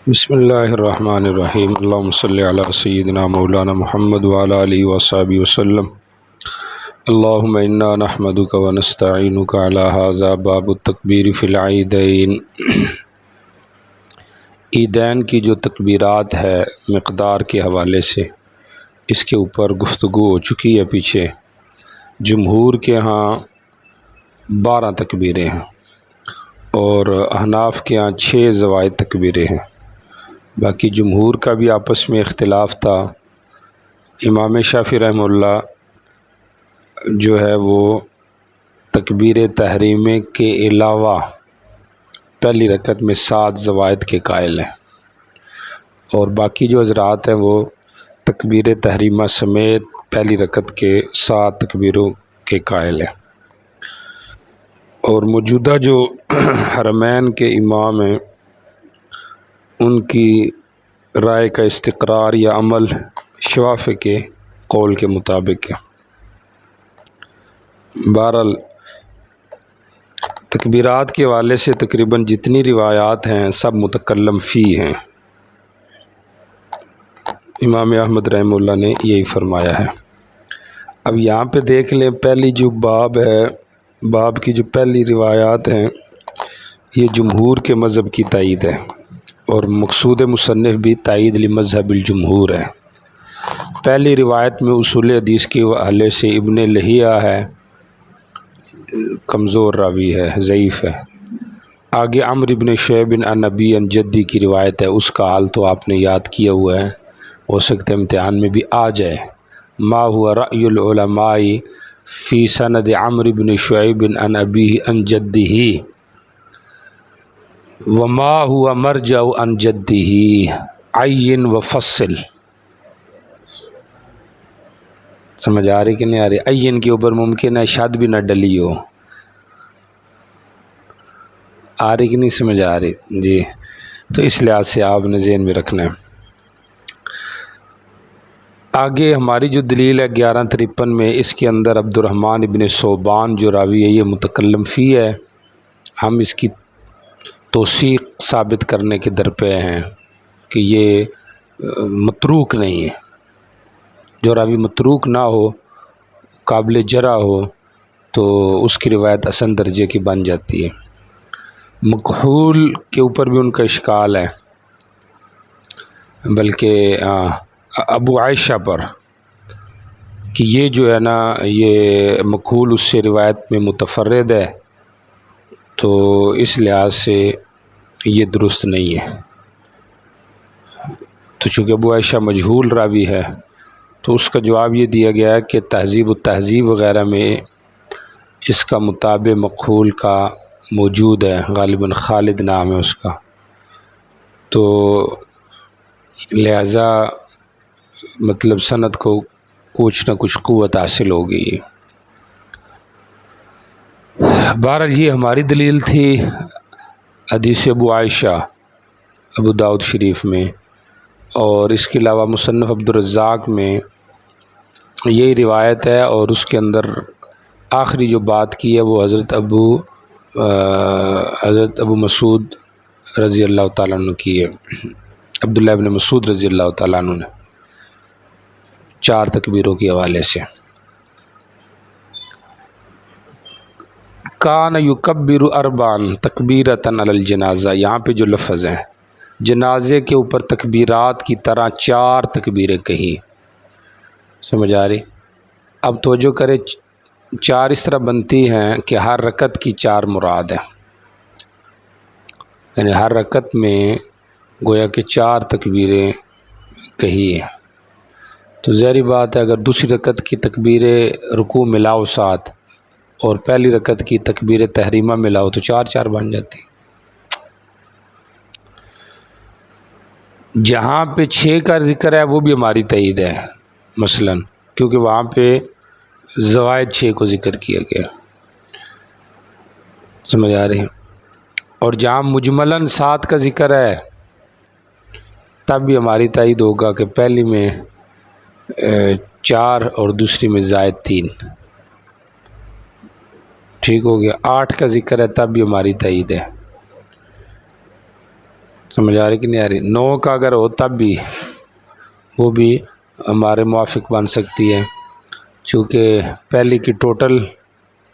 بسم اللہ الرحمن الرحیم اللہم صلی علی سیدنا مولانا محمد وعلی آلہ وصحبہ وسلم اللہم انا نحمدک ونستعینک علی ھذا باب التکبیر فی العیدین۔ عیدین کی جو تکبیرات ہے مقدار کے حوالے سے اس کے اوپر گفتگو ہو چکی ہے پیچھے۔ جمہور کے ہاں 12 تکبیریں ہیں اور احناف کے ہاں 6 زوائد تکبیریں ہیں۔ باقی جمہور کا بھی آپس میں اختلاف تھا۔ امام شافعی رحمہ اللہ جو ہے وہ تکبیر تحریمہ کے علاوہ پہلی رکعت میں 7 زوائد کے قائل ہیں، اور باقی جو حضرات ہیں وہ تکبیر تحریمہ سمیت پہلی رکعت کے 7 تکبیروں کے قائل ہیں۔ اور موجودہ جو حرمین کے امام ہیں ان کی رائے کا استقرار یا عمل شوافع کے قول کے مطابق ہے۔ بہرحال تکبیرات کے حوالے سے تقریباً جتنی روایات ہیں سب متکلم فی ہیں۔ امام احمد رحمہ اللہ نے یہی فرمایا ہے۔ اب یہاں پہ دیکھ لیں، پہلی جو باب ہے، باب کی جو پہلی روایات ہیں یہ جمہور کے مذہب کی تائید ہے، اور مقصود مصنف بھی تائید لمذہب الجمہور ہے۔ پہلی روایت میں اصول حدیث کے حوالے سے ابن لہیعہ ہے، کمزور راوی ہے، ضعیف ہے۔ آگے عمرو بن شعیب عن ابی عن جدی کی روایت ہے، اس کا حال تو آپ نے یاد کیا ہوا ہے، ہو سکتا ہے امتحان میں بھی آ جائے۔ ما هو رأی العلماء فی سند عمرو بن شعیب عن ابیہ عن جدہ وما هو مرجع عن جدہ عین وفصل۔ سمجھ آ رہی کہ نہیں آ رہی؟ عین کے اوپر ممکن ہے شد بھی نہ ڈلی ہو، آ رہی کہ نہیں سمجھ آ رہی؟ جی، تو اس لحاظ سے آپ نے ذہن میں رکھنا ہے۔ آگے ہماری جو دلیل ہے 1153 میں، اس کے اندر عبد الرحمن ابن صوبان جو راوی ہے یہ متکلم فی ہے۔ ہم اس کی توثیق ثابت کرنے کے درپے ہیں کہ یہ متروک نہیں ہے۔ جو راوی متروک نہ ہو، قابل جرح ہو، تو اس کی روایت حسن درجے کی بن جاتی ہے۔ مکحول کے اوپر بھی ان کا اشکال ہے، بلکہ ابو عائشہ پر، کہ یہ جو ہے نا یہ مکحول اس سے روایت میں متفرد ہے، تو اس لحاظ سے یہ درست نہیں ہے۔ تو چونکہ ابو عائشہ مجہول راوی ہے تو اس کا جواب یہ دیا گیا ہے کہ تہذیب التہذیب وغیرہ میں اس کا مطابع مکحول کا موجود ہے، غالباً خالد نام ہے اس کا، تو لہذا مطلب سند کو کچھ نہ کچھ قوت حاصل ہوگی۔ بہرحال یہ ہماری دلیل تھی حدیث ابو عائشہ ابو داؤد شریف میں، اور اس کے علاوہ مصنف عبد الرزاق میں یہی روایت ہے، اور اس کے اندر آخری جو بات کی ہے وہ حضرت ابو مسعود رضی اللہ تعالیٰ عنہ کی ہے، عبداللہ ابن مسعود رضی اللہ تعالیٰ عنہ نے 4 تکبیروں کے حوالے سے۔ کان یکبر 4 تکبیرۃ علی الجنازہ، یہاں پہ جو لفظ ہیں جنازے کے اوپر تکبیرات کی طرح 4 تکبیریں کہی۔ سمجھ آ رہی؟ اب توجہ کرے، 4 اس طرح بنتی ہیں کہ ہر رکعت کی 4 مراد ہیں، یعنی ہر رکعت میں گویا کہ 4 تکبیریں کہی ہیں۔ تو ظاہری بات ہے اگر دوسری رکعت کی تکبیر رکوع ملاؤ ساتھ اور پہلی رکعت کی تکبیر تحریمہ ملاؤ تو 4 بن جاتی۔ جہاں پہ 6 کا ذکر ہے وہ بھی ہماری تائید ہے، مثلا کیونکہ وہاں پہ زوائد 6 کو ذکر کیا گیا۔ سمجھ آ رہی ہے؟ اور جہاں مجملاً 7 کا ذکر ہے تب بھی ہماری تائید ہوگا کہ پہلی میں 4 اور دوسری میں زائد 3، ٹھیک ہو گیا۔ 8 کا ذکر ہے تب بھی ہماری تائید ہے۔ سمجھ آ رہی کہ نہیں آ رہی؟ 9 کا اگر ہو تب بھی وہ بھی ہمارے موافق بن سکتی ہے، چونکہ پہلی کی ٹوٹل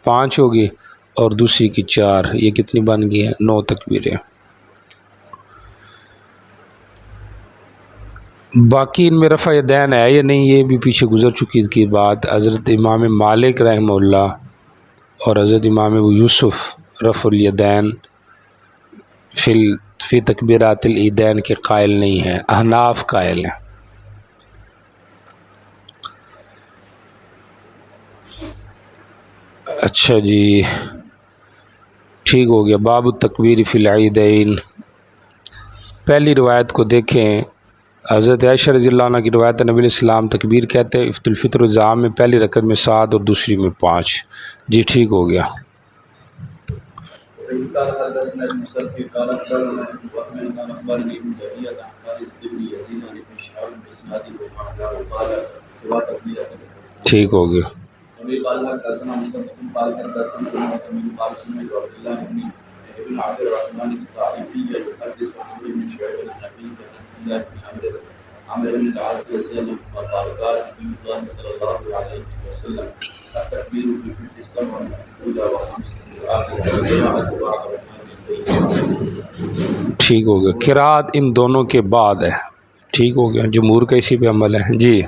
5 ہوگی اور دوسری کی 4، یہ کتنی بن گئی ہے؟ 9 تکبیریں۔ باقی ان میں رفع یدین ہے یا نہیں یہ بھی پیچھے گزر چکی کی بات۔ حضرت امام مالک رحمہ اللہ اور حضرت امام ابو یوسف رفع الیدین فی تکبیرات العیدین کے قائل نہیں ہیں، احناف قائل ہیں۔ اچھا جی ٹھیک ہو گیا۔ باب التکبیر فی العیدین، پہلی روایت کو دیکھیں، حضرت عائشہ رضی اللہ عنہ کی روایت، نبی علیہ السلام تکبیر کہتے ہیں عید الفطر و ضحیٰ میں، پہلی رکعت میں 7 اور دوسری میں 5۔ جی ٹھیک ہو گیا۔ ٹھیک ہو گیا۔ ٹھیک ہو گیا، قرات ان دونوں کے بعد ہے۔ ٹھیک ہو گیا، جمہور کا اسی پہ عمل ہے۔ جی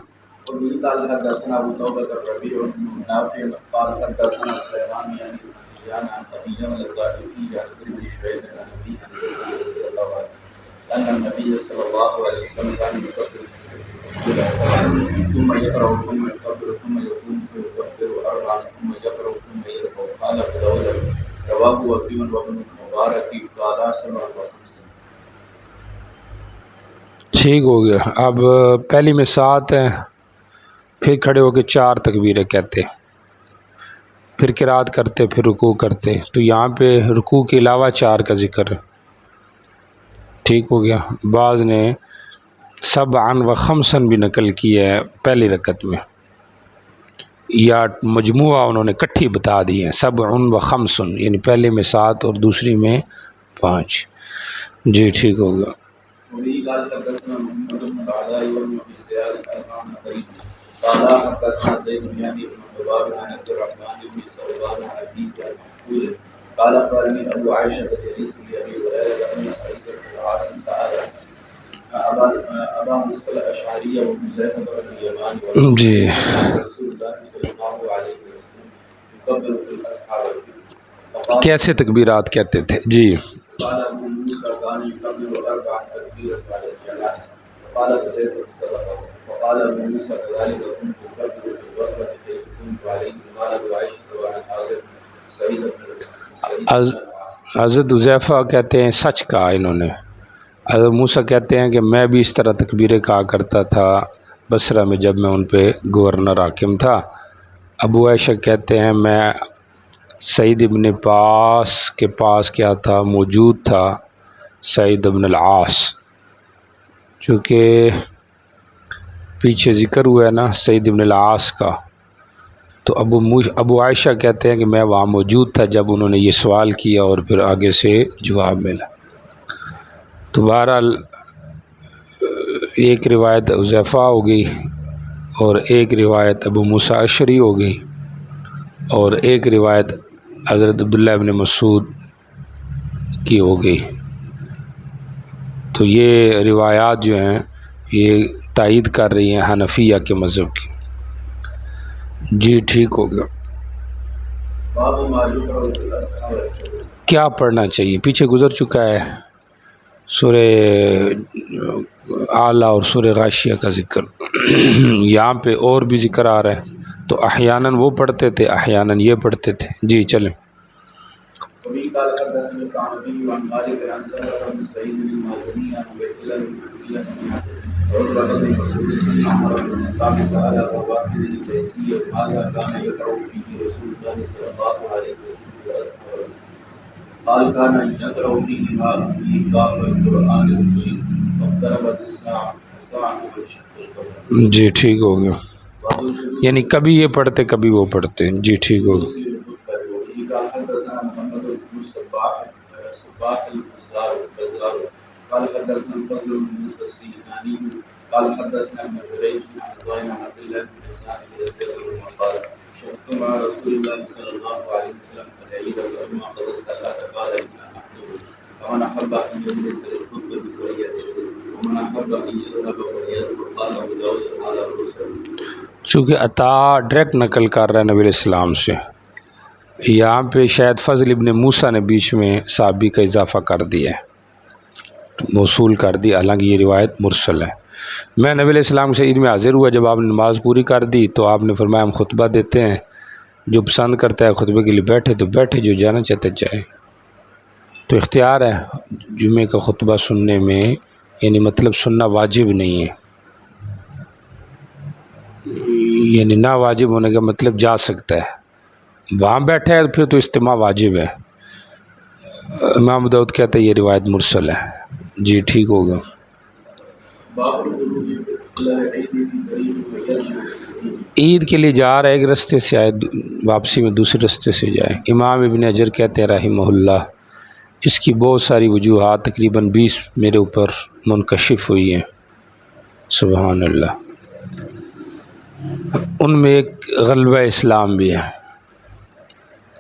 ٹھیک ہو گیا۔ اب پہلی میں 7 ہے، پھر کھڑے ہو کے 4 تکبیریں کہتے، پھر قرات کرتے، پھر رکوع کرتے، تو یہاں پہ رکوع کے علاوہ 4 کا ذکر ہے۔ ٹھیک ہو گیا۔ بعض نے سبعا و خمسا بھی نقل کی ہے پہلی رکعت میں، یا مجموعہ انہوں نے کٹھی بتا دی ہے، سبع و خمس، یعنی پہلے میں 7 اور دوسری میں 5۔ جی ٹھیک ہو گیا۔ جی کیسے تکبیرات کہتے تھے؟ جی حضرت حذیفہ کہتے ہیں سچ کہا انہوں نے۔ حضرت موسیٰ کہتے ہیں کہ میں بھی اس طرح تکبیریں کہا کرتا تھا بصرہ میں جب میں ان پہ گورنر حاکم تھا۔ ابو عائشہ کہتے ہیں میں سعید ابن پاس کے پاس کیا تھا، موجود تھا سعید ابن العاص، چونکہ پیچھے ذکر ہوا ہے نا سعید ابن العاص کا، تو ابو عائشہ کہتے ہیں کہ میں وہاں موجود تھا جب انہوں نے یہ سوال کیا اور پھر آگے سے جواب ملا۔ تو بہرحال ایک روایت حذیفہ ہو گئی اور ایک روایت ابو موسیٰ اشعری ہو گئی اور ایک روایت حضرت عبداللہ ابن مسعود کی ہو گئی۔ تو یہ روایات جو ہیں یہ تائید کر رہی ہیں حنفیہ کے مذہب کی۔ جی ٹھیک ہو گیا۔ کیا پڑھنا چاہیے پیچھے گزر چکا ہے، سورہ اعلیٰ اور سورہ غاشیہ کا ذکر، یہاں پہ اور بھی ذکر آ رہا ہے، تو احیاناً وہ پڑھتے تھے احیاناً یہ پڑھتے تھے۔ جی چلیں۔ جی ٹھیک ہو گیا، یعنی کبھی یہ پڑھتے کبھی وہ پڑھتے۔ جی ٹھیک ہو گیا۔ قال حدثنا الفضل بن موسى السيناني قال حدثنا ابن جريج عن ابراهيم عن عبد الله بن حسان رضي الله عنه قال شهدت مع رسول الله صلى الله عليه وسلم العيد فلما قضى الصلاه قال انا احضر فمن احب ان يجلس للخطبه فليجلس ومن احب ان يذهب فليذهب قال ابو داود قال الرسول. چونکہ عطا ڈائریکٹ نقل کر رہا ہے نبی علیہ السلام سے، یہاں پہ شاید فضل ابن موسیٰ نے بیچ میں صحابی کا اضافہ کر دیا ہے، موصول کر دیا، حالانکہ یہ روایت مرسل ہے۔ میں نبی علیہ السلام سے عید میں حاضر ہوا، جب آپ نے نماز پوری کر دی تو آپ نے فرمایا ہم خطبہ دیتے ہیں، جو پسند کرتا ہے خطبے کے لیے بیٹھے تو بیٹھے، جو جانا چاہتے جائے۔ تو اختیار ہے جمعے کا خطبہ سننے میں، یعنی مطلب سننا واجب نہیں ہے، یعنی نہ واجب ہونے کا مطلب جا سکتا ہے، وہاں بیٹھا ہے پھر تو استماع واجب ہے۔ امام داؤد کہتا ہے یہ روایت مرسل ہے۔ جی ٹھیک ہوگا۔ باب الخروج الى العيد في طريق ويرجع. عید کے لیے جا رہا ہے ایک رستے سے آئے، واپسی میں دوسرے رستے سے جائے۔ امام ابن حجر کہتے ہیں رحمہ اللہ اس کی بہت ساری وجوہات، تقریباً 20 میرے اوپر منکشف ہوئی ہیں، سبحان اللہ۔ ان میں ایک غلبہ اسلام بھی ہے،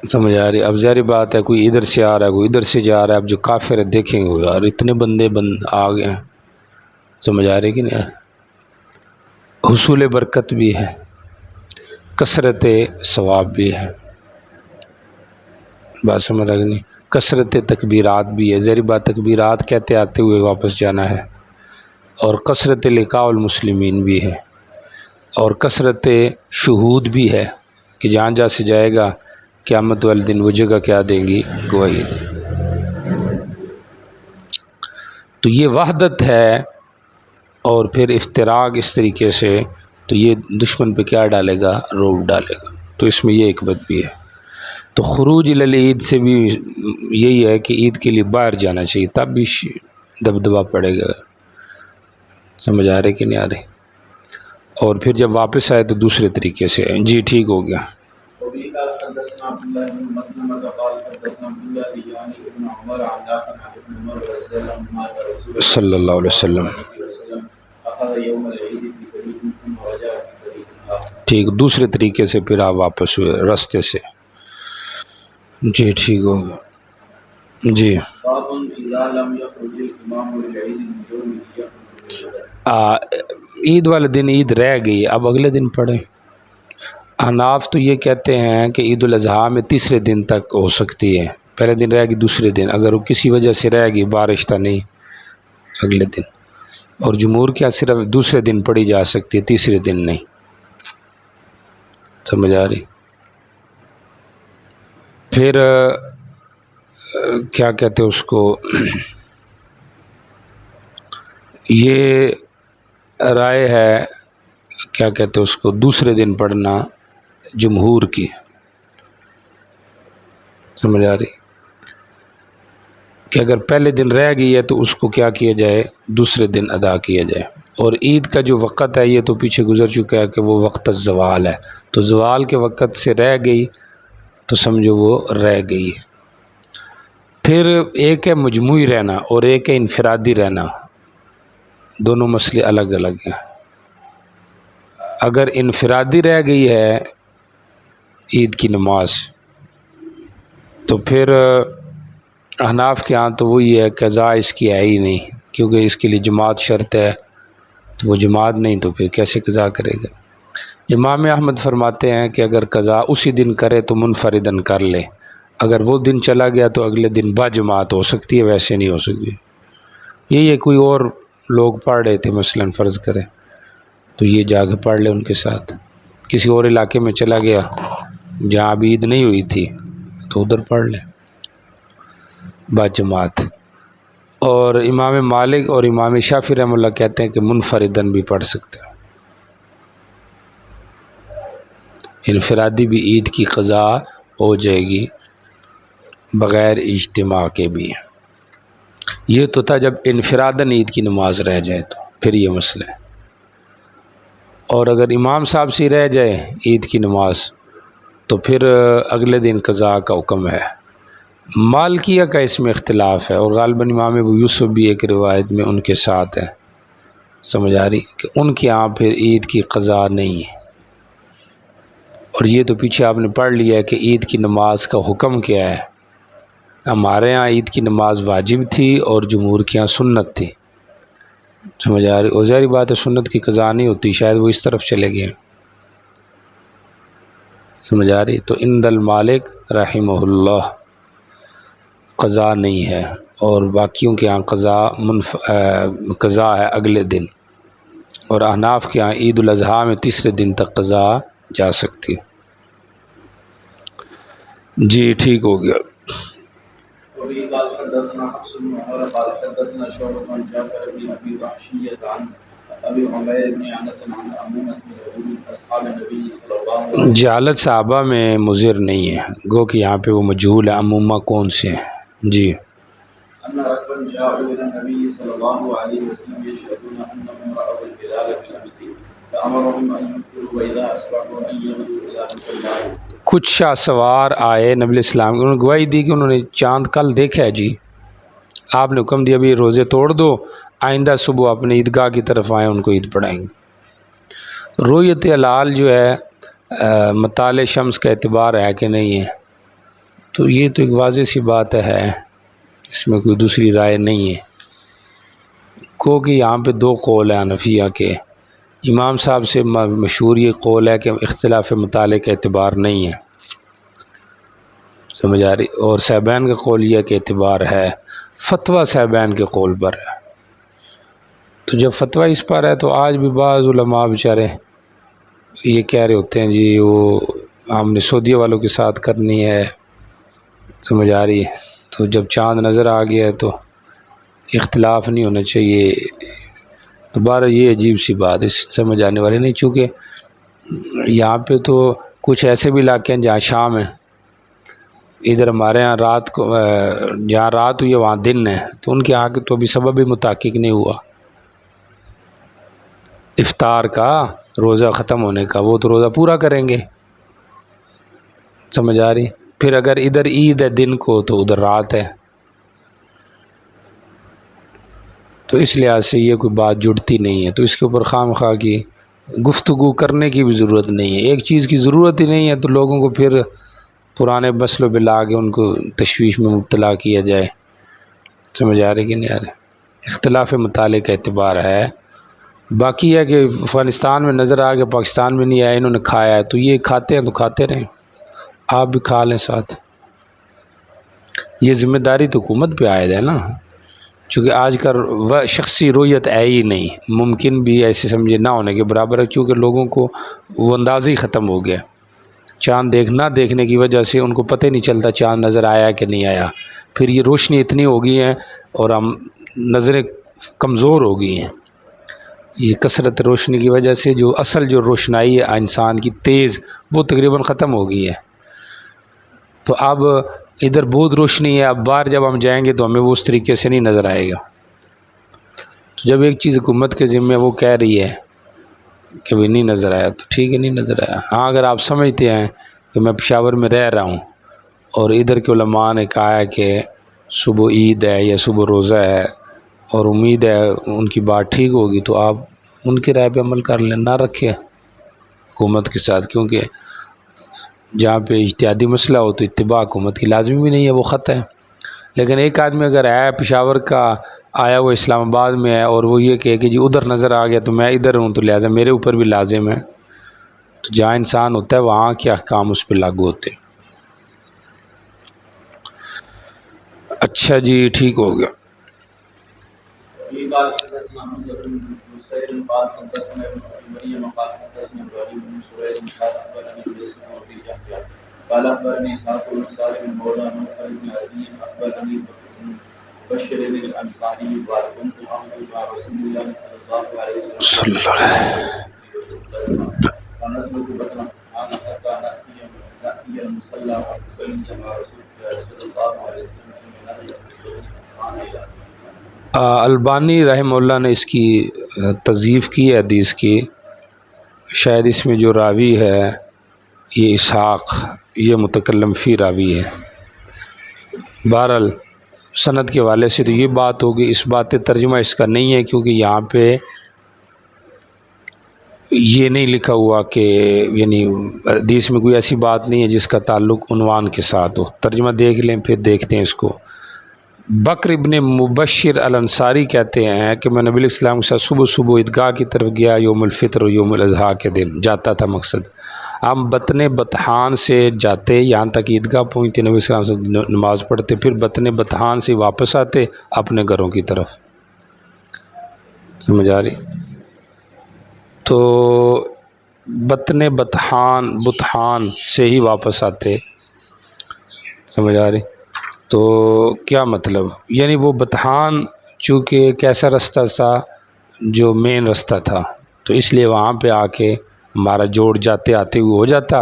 سمجھ آ رہی؟ اب ظاہر بات ہے کوئی ادھر سے آ رہا ہے کوئی ادھر سے جا رہا ہے، اب جو کافر ہے دیکھیں گے یار اتنے بندے آ گئے ہیں، سمجھ آ رہی کہ نہیں؟ حصول برکت بھی ہے، کثرت ثواب بھی ہے، بات سمجھ آ گئی نہیں؟ کثرت تکبیرات بھی ہے، ظاہر بات تکبیرات کہتے آتے ہوئے واپس جانا ہے، اور کثرت لقاء المسلمین بھی ہے، اور کثرت شہود بھی ہے کہ جہاں جا سے جائے گا قیامت والے دن وہ جگہ کیا دیں گی؟ گواہی دیں۔ تو یہ وحدت ہے، اور پھر افتراق اس طریقے سے، تو یہ دشمن پہ کیا ڈالے گا؟ روب ڈالے گا۔ تو اس میں یہ حکمت بھی ہے۔ تو خروج الی عید سے بھی یہی ہے کہ عید کے لیے باہر جانا چاہیے، تب بھی دبدبا پڑے گا، سمجھ آ رہے کہ نہیں آ رہے؟ اور پھر جب واپس آئے تو دوسرے طریقے سے آئے۔ جی ٹھیک ہو گیا۔ وبه قال حدثنا عبد الله بن مسلمة قال حدثنا عبد الله يعني ابن عمر عن نافع عن ابن عمر رضي الله عنهما عن رسول الله صلی اللہ علیہ وسلم اخذ يوم العيد في طريق ثم رجع في طريق آخر. ٹھیک، دوسرے طریقے سے پھر آپ واپس ہوئے راستے سے۔ جی ٹھیک ہو گیا۔ جی باب اذا لم يخرج الامام للعيد من يومه يخرج. عید والے دن عید رہ گئی، اب اگلے دن پڑھیں۔ احناف تو یہ کہتے ہیں کہ عید الاضحیٰ میں تیسرے دن تک ہو سکتی ہے، پہلے دن رہ گئی دوسرے دن، اگر وہ کسی وجہ سے رہ گئی بارش تھا نہیں اگلے دن، اور جمہور کیا صرف دوسرے دن پڑھی جا سکتی ہے، تیسرے دن نہیں، سمجھ آ رہی؟ پھر کیا کہتے اس کو، یہ رائے ہے کیا کہتے اس کو دوسرے دن پڑھنا جمہور کی، سمجھ آ رہی؟ کہ اگر پہلے دن رہ گئی ہے تو اس کو کیا کیا جائے؟ دوسرے دن ادا کیا جائے۔ اور عید کا جو وقت ہے یہ تو پیچھے گزر چکا ہے کہ وہ وقت الزوال ہے، تو زوال کے وقت سے رہ گئی تو سمجھو وہ رہ گئی۔ پھر ایک ہے مجموعی رہنا اور ایک ہے انفرادی رہنا، دونوں مسئلے الگ الگ ہیں۔ اگر انفرادی رہ گئی ہے عید کی نماز تو پھر احناف کے ہاں تو وہی ہے، قضا اس کی ہے ہی نہیں، کیونکہ اس کے لیے جماعت شرط ہے، تو وہ جماعت نہیں تو پھر کیسے قضا کرے گا؟ امام احمد فرماتے ہیں کہ اگر قضا اسی دن کرے تو منفردن کر لے، اگر وہ دن چلا گیا تو اگلے دن با جماعت ہو سکتی ہے، ویسے نہیں ہو سکتی۔ یہی ہے کوئی اور لوگ پڑھ رہے تھے مثلا فرض کرے تو یہ جا کے پڑھ لے ان کے ساتھ، کسی اور علاقے میں چلا گیا جہاں اب عید نہیں ہوئی تھی تو ادھر پڑھ لے با جماعت۔ اور امام مالک اور امام شافعی رحمہ اللہ کہتے ہیں کہ منفردن بھی پڑھ سکتے ہیں، انفرادی بھی عید کی قضا ہو جائے گی بغیر اجتماع کے بھی۔ یہ تو تھا جب انفرادن عید کی نماز رہ جائے تو پھر یہ مسئلہ ہے، اور اگر امام صاحب سے رہ جائے عید کی نماز تو پھر اگلے دن قضا کا حکم ہے، مالکیہ کا اس میں اختلاف ہے، اور غالباً امام ابو یوسف بھی ایک روایت میں ان کے ساتھ ہے، سمجھ آ رہی کہ ان کے یہاں پھر عید کی قضا نہیں ہے۔ اور یہ تو پیچھے آپ نے پڑھ لیا ہے کہ عید کی نماز کا حکم کیا ہے۔ ہمارے ہاں عید کی نماز واجب تھی اور جمہور کے یہاں سنت تھی، سمجھ آ رہی، اور ظاہری بات ہے سنت کی قضا نہیں ہوتی، شاید وہ اس طرف چلے گئے، سمجھ آ رہی۔ تو عند المالک رحمہ اللہ قضا نہیں ہے، اور باقیوں کے ہاں قضا ہے اگلے دن، اور احناف کے ہاں عید الاضحیٰ میں تیسرے دن تک قضا جا سکتی۔ جی ٹھیک ہو گیا۔ وبه قال حدثنا حفص بن عمر قال حدثنا شعبة عن جعفر بن ابي وحشية عن ابي عمير بن انس عن عمومة من اصحاب النبي صلى الله عليه وسلم۔ جہالت صحابہ میں مضر نہیں ہے، گو کہ یہاں پہ وہ مجہول ہے عمومہ کون سے ہیں۔ جی ان ركبا جاءوا الى النبي صلى الله عليه وسلم يشهدون انهم راوا الهلال بالامس فامرهم ان يفطروا واذا اصبحوا ان يغدوا الى مصلاهم۔ کچھ شاہ سوار آئے نبی علیہ السلام، انہوں نے گواہی دی کہ انہوں نے چاند کل دیکھا ہے جی، آپ نے حکم دیا بھی روزے توڑ دو، آئندہ صبح اپنے عیدگاہ کی طرف آئیں، ان کو عید پڑھائیں گے۔ رؤیت ہلال جو ہے مطالع شمس کا اعتبار ہے کہ نہیں ہے، تو یہ تو ایک واضح سی بات ہے، اس میں کوئی دوسری رائے نہیں ہے۔ کیونکہ یہاں پہ دو قول ہیں حنفیہ کے، امام صاحب سے مشہور یہ قول ہے کہ اختلاف مطالع کا اعتبار نہیں ہے، سمجھ آ رہی، اور صاحبین کا قول یہ کہ اعتبار ہے، فتویٰ صاحبین کے قول پر ہے۔ تو جب فتویٰ اس پر ہے تو آج بھی بعض علماء بیچارے یہ کہہ رہے ہوتے ہیں جی وہ ہم نے سعودیہ والوں کے ساتھ کرنی ہے، سمجھ آ رہی ہے، تو جب چاند نظر آ گیا ہے تو اختلاف نہیں ہونا چاہیے۔ دوبارہ یہ عجیب سی بات ہے، سمجھ آنے والی نہیں، چونکہ یہاں پہ تو کچھ ایسے بھی علاقے ہیں جہاں شام ہے، ادھر ہمارے ہاں رات کو جہاں رات ہوئی ہے وہاں دن ہے، تو ان کے یہاں کے تو ابھی سبب بھی متحقق نہیں ہوا افطار کا، روزہ ختم ہونے کا، وہ تو روزہ پورا کریں گے، سمجھ آ رہی۔ پھر اگر ادھر عید ہے دن کو تو ادھر رات ہے، تو اس لحاظ سے یہ کوئی بات جڑتی نہیں ہے، تو اس کے اوپر خام خواہ کی گفتگو کرنے کی بھی ضرورت نہیں ہے۔ ایک چیز کی ضرورت ہی نہیں ہے تو لوگوں کو پھر پرانے مسئلوں پہ لا کے ان کو تشویش میں مبتلا کیا جائے، سمجھ آ رہے کہ نہیں آ رہے۔ اختلاف مطالع کا اعتبار ہے، باقی ہے کہ افغانستان میں نظر آ کے پاکستان میں نہیں آیا، انہوں نے کھایا ہے تو یہ کھاتے ہیں تو کھاتے رہیں، آپ بھی کھا لیں ساتھ، یہ ذمہ داری تو حکومت پہ عائد ہے نا، چونکہ آج کل شخصی رویت ہے ہی نہیں، ممکن بھی ایسے سمجھے نہ ہونے کے برابر ہے، چونکہ لوگوں کو وہ انداز ہی ختم ہو گیا، چاند دیکھنے کی وجہ سے ان کو پتہ ہی نہیں چلتا چاند نظر آیا کہ نہیں آیا، پھر یہ روشنی اتنی ہو گئی ہے اور ہم نظریں کمزور ہو گئی ہیں، یہ کثرت روشنی کی وجہ سے جو اصل جو روشنائی ہے انسان کی تیز وہ تقریباً ختم ہو گئی ہے، تو اب ادھر بہت روشنی ہے، اب باہر جب ہم جائیں گے تو ہمیں وہ اس طریقے سے نہیں نظر آئے گا۔ تو جب ایک چیز حکومت کے ذمہ وہ کہہ رہی ہے کہ بھی نہیں نظر آیا تو ٹھیک ہے، نہیں نظر آیا۔ ہاں اگر آپ سمجھتے ہیں کہ میں پشاور میں رہ رہا ہوں اور ادھر کے علماء نے کہا ہے کہ صبح عید ہے یا صبح روزہ ہے اور امید ہے ان کی بات ٹھیک ہوگی، تو آپ ان کی رائے پہ عمل کر لیں، نہ رکھیں حکومت کے ساتھ، کیونکہ جہاں پہ اجتہادی مسئلہ ہو تو اتباع حکومت کی لازمی بھی نہیں ہے، وہ خط ہے۔ لیکن ایک آدمی اگر ہے پشاور کا آیا وہ اسلام آباد میں ہے اور وہ یہ کہے کہ جی ادھر نظر آ گیا تو میں ادھر ہوں تو لہٰذا میرے اوپر بھی لازم ہے، تو جہاں انسان ہوتا ہے وہاں کے احکام اس پہ لاگو ہوتے ہیں۔ اچھا جی ٹھیک ہو گیا۔ قال حدثنا حمزة بن نصير قال حدثنا ابن ابي مريم قال حدثنا ابراهيم بن سويد قال اخبرني يوسف بن ابي يحيى قال اخبرني اسحاق بن صالح مولى نوفل بن عدي اخبرني بشر الانصاري قال كنت اعمل مع رسول الله صلى الله عليه وسلم فنسلك بطنا حتى ناتي المصلى ونصلي مع رسول الله صلى الله عليه وسلم ثم نهي البانی رحمہ اللہ نے اس کی تضعیف کی ہے حدیث کی، شاید اس میں جو راوی ہے یہ اسحاق، یہ متکلم فی راوی ہے، بہرحال سند کے حوالے سے تو یہ بات ہوگی، اس بات ترجمہ اس کا نہیں ہے، کیونکہ یہاں پہ یہ نہیں لکھا ہوا کہ یعنی حدیث میں کوئی ایسی بات نہیں ہے جس کا تعلق عنوان کے ساتھ ہو۔ ترجمہ دیکھ لیں پھر دیکھتے ہیں اس کو۔ بکر ابن مبشر الانصاری کہتے ہیں کہ میں نبی علیہ السلام کے ساتھ صبح صبح عیدگاہ کی طرف گیا، یوم الفطر اور یوم الاضحیٰ کے دن جاتا تھا، مقصد ہم بطن بطحان سے جاتے یہاں تک عیدگاہ پہنچتے، نبی علیہ السلام سے نماز پڑھتے، پھر بطن بطحان سے واپس آتے اپنے گھروں کی طرف۔ سمجھ آ رہی؟ تو بطن بطحان سے ہی واپس آتے، سمجھ آ رہی؟ تو کیا مطلب، یعنی وہ بطحان چونکہ کیسا رستہ تھا، جو مین رستہ تھا، تو اس لیے وہاں پہ آ کے ہمارا جوڑ جاتے آتے ہوئے ہو جاتا،